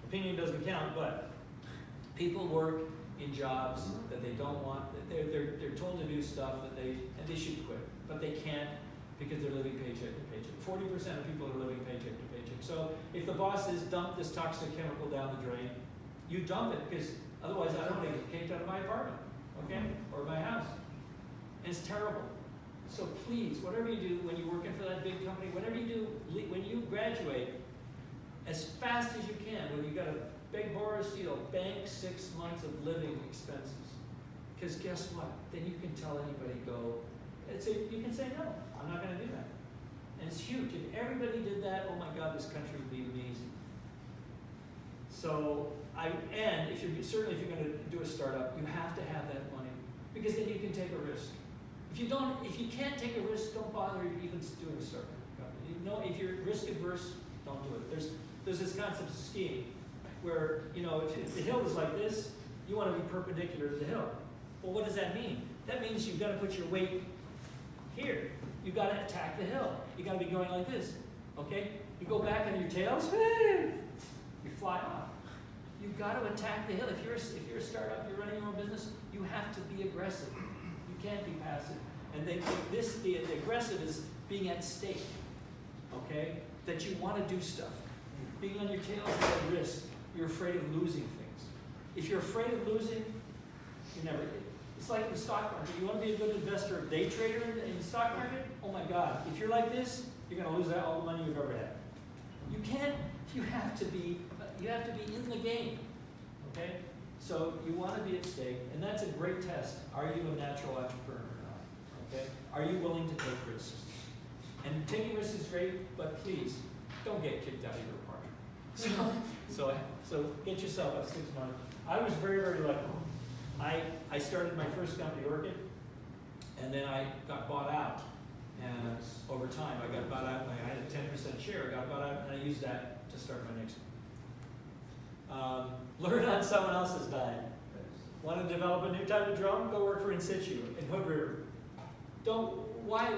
opinion doesn't count, but people work in jobs that they don't want. They're told to do stuff that they should quit, but they can't because they're living paycheck to paycheck. 40% of people are living paycheck to paycheck. So if the boss says dump this toxic chemical down the drain, you dump it because otherwise I don't want to get kicked out of my apartment, okay, or my house. And it's terrible. So please, whatever you do when you're working for that big company, whatever you do, when you graduate, as fast as you can, when you got a big Boris deal, bank 6 months of living expenses. Because guess what? Then you can tell anybody you can say no, I'm not going to do that. And it's huge. If everybody did that, oh my God, this country would be amazing. So, if you're going to do a startup, you have to have that money because then you can take a risk. If you can't take a risk, don't bother even doing a startup company. If you're risk adverse, don't do it. There's this concept of skiing where, if the hill is like this, you want to be perpendicular to the hill. Well, what does that mean? That means you've got to put your weight here. You've got to attack the hill. You've got to be going like this, okay? You go back on your tails, you fly off. You've got to attack the hill. If you're a startup, you're running your own business, you have to be aggressive. You can't be passive. And the aggressive is being at stake, okay? That you want to do stuff. Being on your tails is at risk. You're afraid of losing things. If you're afraid of losing, you never do. It's like the stock market. You want to be a good investor, day trader in the stock market? Oh my God. If you're like this, you're going to lose all the money you've ever had. You have to be in the game, okay? So you want to be at stake, and that's a great test. Are you a natural entrepreneur or not, okay? Are you willing to take risks? And taking risks is great, but please, don't get kicked out of your apartment. So get yourself up 6 months. I was very, very lucky. I started my first company, Orchid, and then I got bought out. And over time, I got bought out. I had a 10% share. I got bought out, and I used that to start my next one. Learn on someone else's dime. Want to develop a new type of drone? Go work for In Situ in Hood River. Why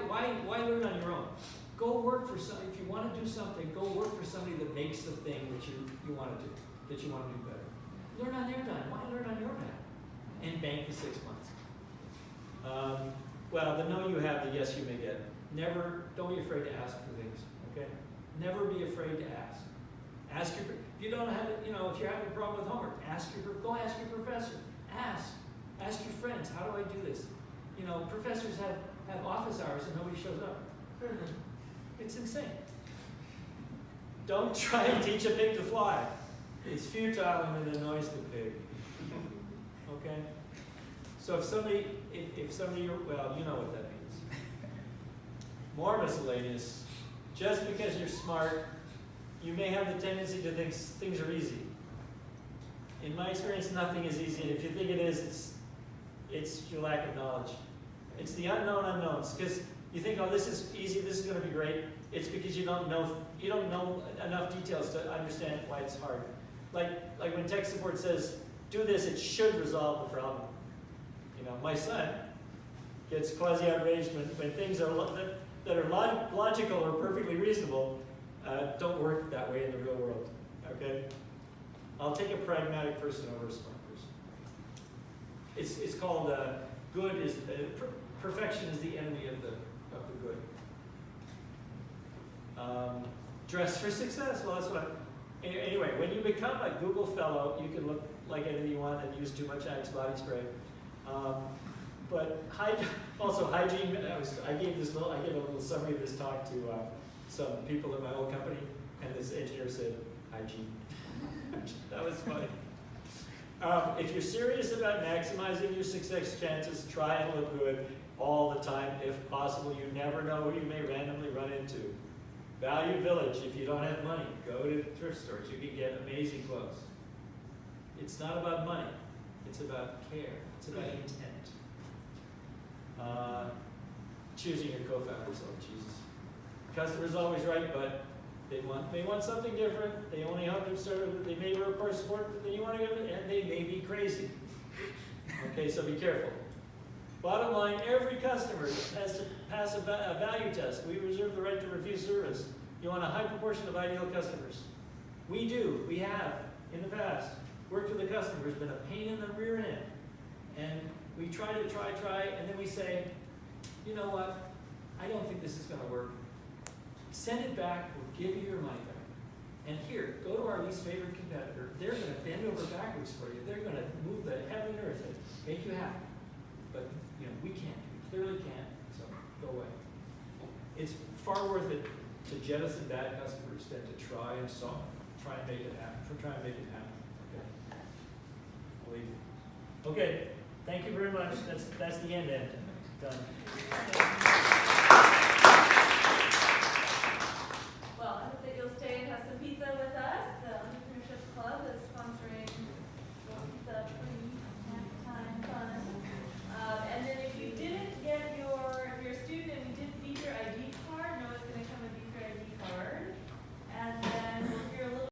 learn on your own? Go work for somebody. If you want to do something, go work for somebody that makes the thing that you want to do, that you want to do better. Learn on their dime. Why learn on your dime? And bank for 6 months. Well, the no you have, the yes you may get. Don't be afraid to ask for things, okay? Never be afraid to ask. Ask if you don't have, if you're having a problem with homework, go ask your professor. Ask your friends, how do I do this? Professors have office hours and nobody shows up. It's insane. Don't try and teach a pig to fly. It's futile and it annoys the pig. Okay? So if somebody, well, you know what that means. More miscellaneous. Just because you're smart, you may have the tendency to think things are easy. In my experience, nothing is easy. And if you think it is, it's your lack of knowledge. It's the unknown unknowns. Because You think, oh, this is easy, this is gonna be great. It's because you don't know enough details to understand why it's hard. Like when tech support says, do this, it should resolve the problem. You know, my son gets quasi outraged when things are that are logical or perfectly reasonable don't work that way in the real world. Okay, I'll take a pragmatic person over a smart person. It's called perfection is the enemy of the good. Dress for success. Well, that's what. Anyway, when you become a Google fellow, you can look like anything you want and use too much Axe body spray. But also hygiene. I gave a little summary of this talk to some people in my old company, and this engineer said hygiene. That was funny. If you're serious about maximizing your success chances, try and look good all the time, if possible. You never know who you may randomly run into. Value Village. If you don't have money, go to thrift stores. You can get amazing clothes. It's not about money. It's about care. It's about intent. Choosing your co-founders. Oh, Jesus. Customer's always right, but they want something different. They only have to serve. They may require support that you want to give it, and they may be crazy. Okay, so be careful. Bottom line, every customer has to pass a value test. We reserve the right to refuse service. You want a high proportion of ideal customers. We do. We have, in the past, worked with a customer who's been a pain in the rear end. And we try, and then we say, you know what? I don't think this is going to work. Send it back. We'll give you your money back. And here, go to our least favorite competitor. They're going to bend over backwards for you. They're going to move the heaven and earth and make you happy. But we can't. We clearly can't. So go away. It's far worth it to jettison bad customers than to try and make it happen. Okay. I'll leave you. Okay. Thank you very much. That's the end. Done.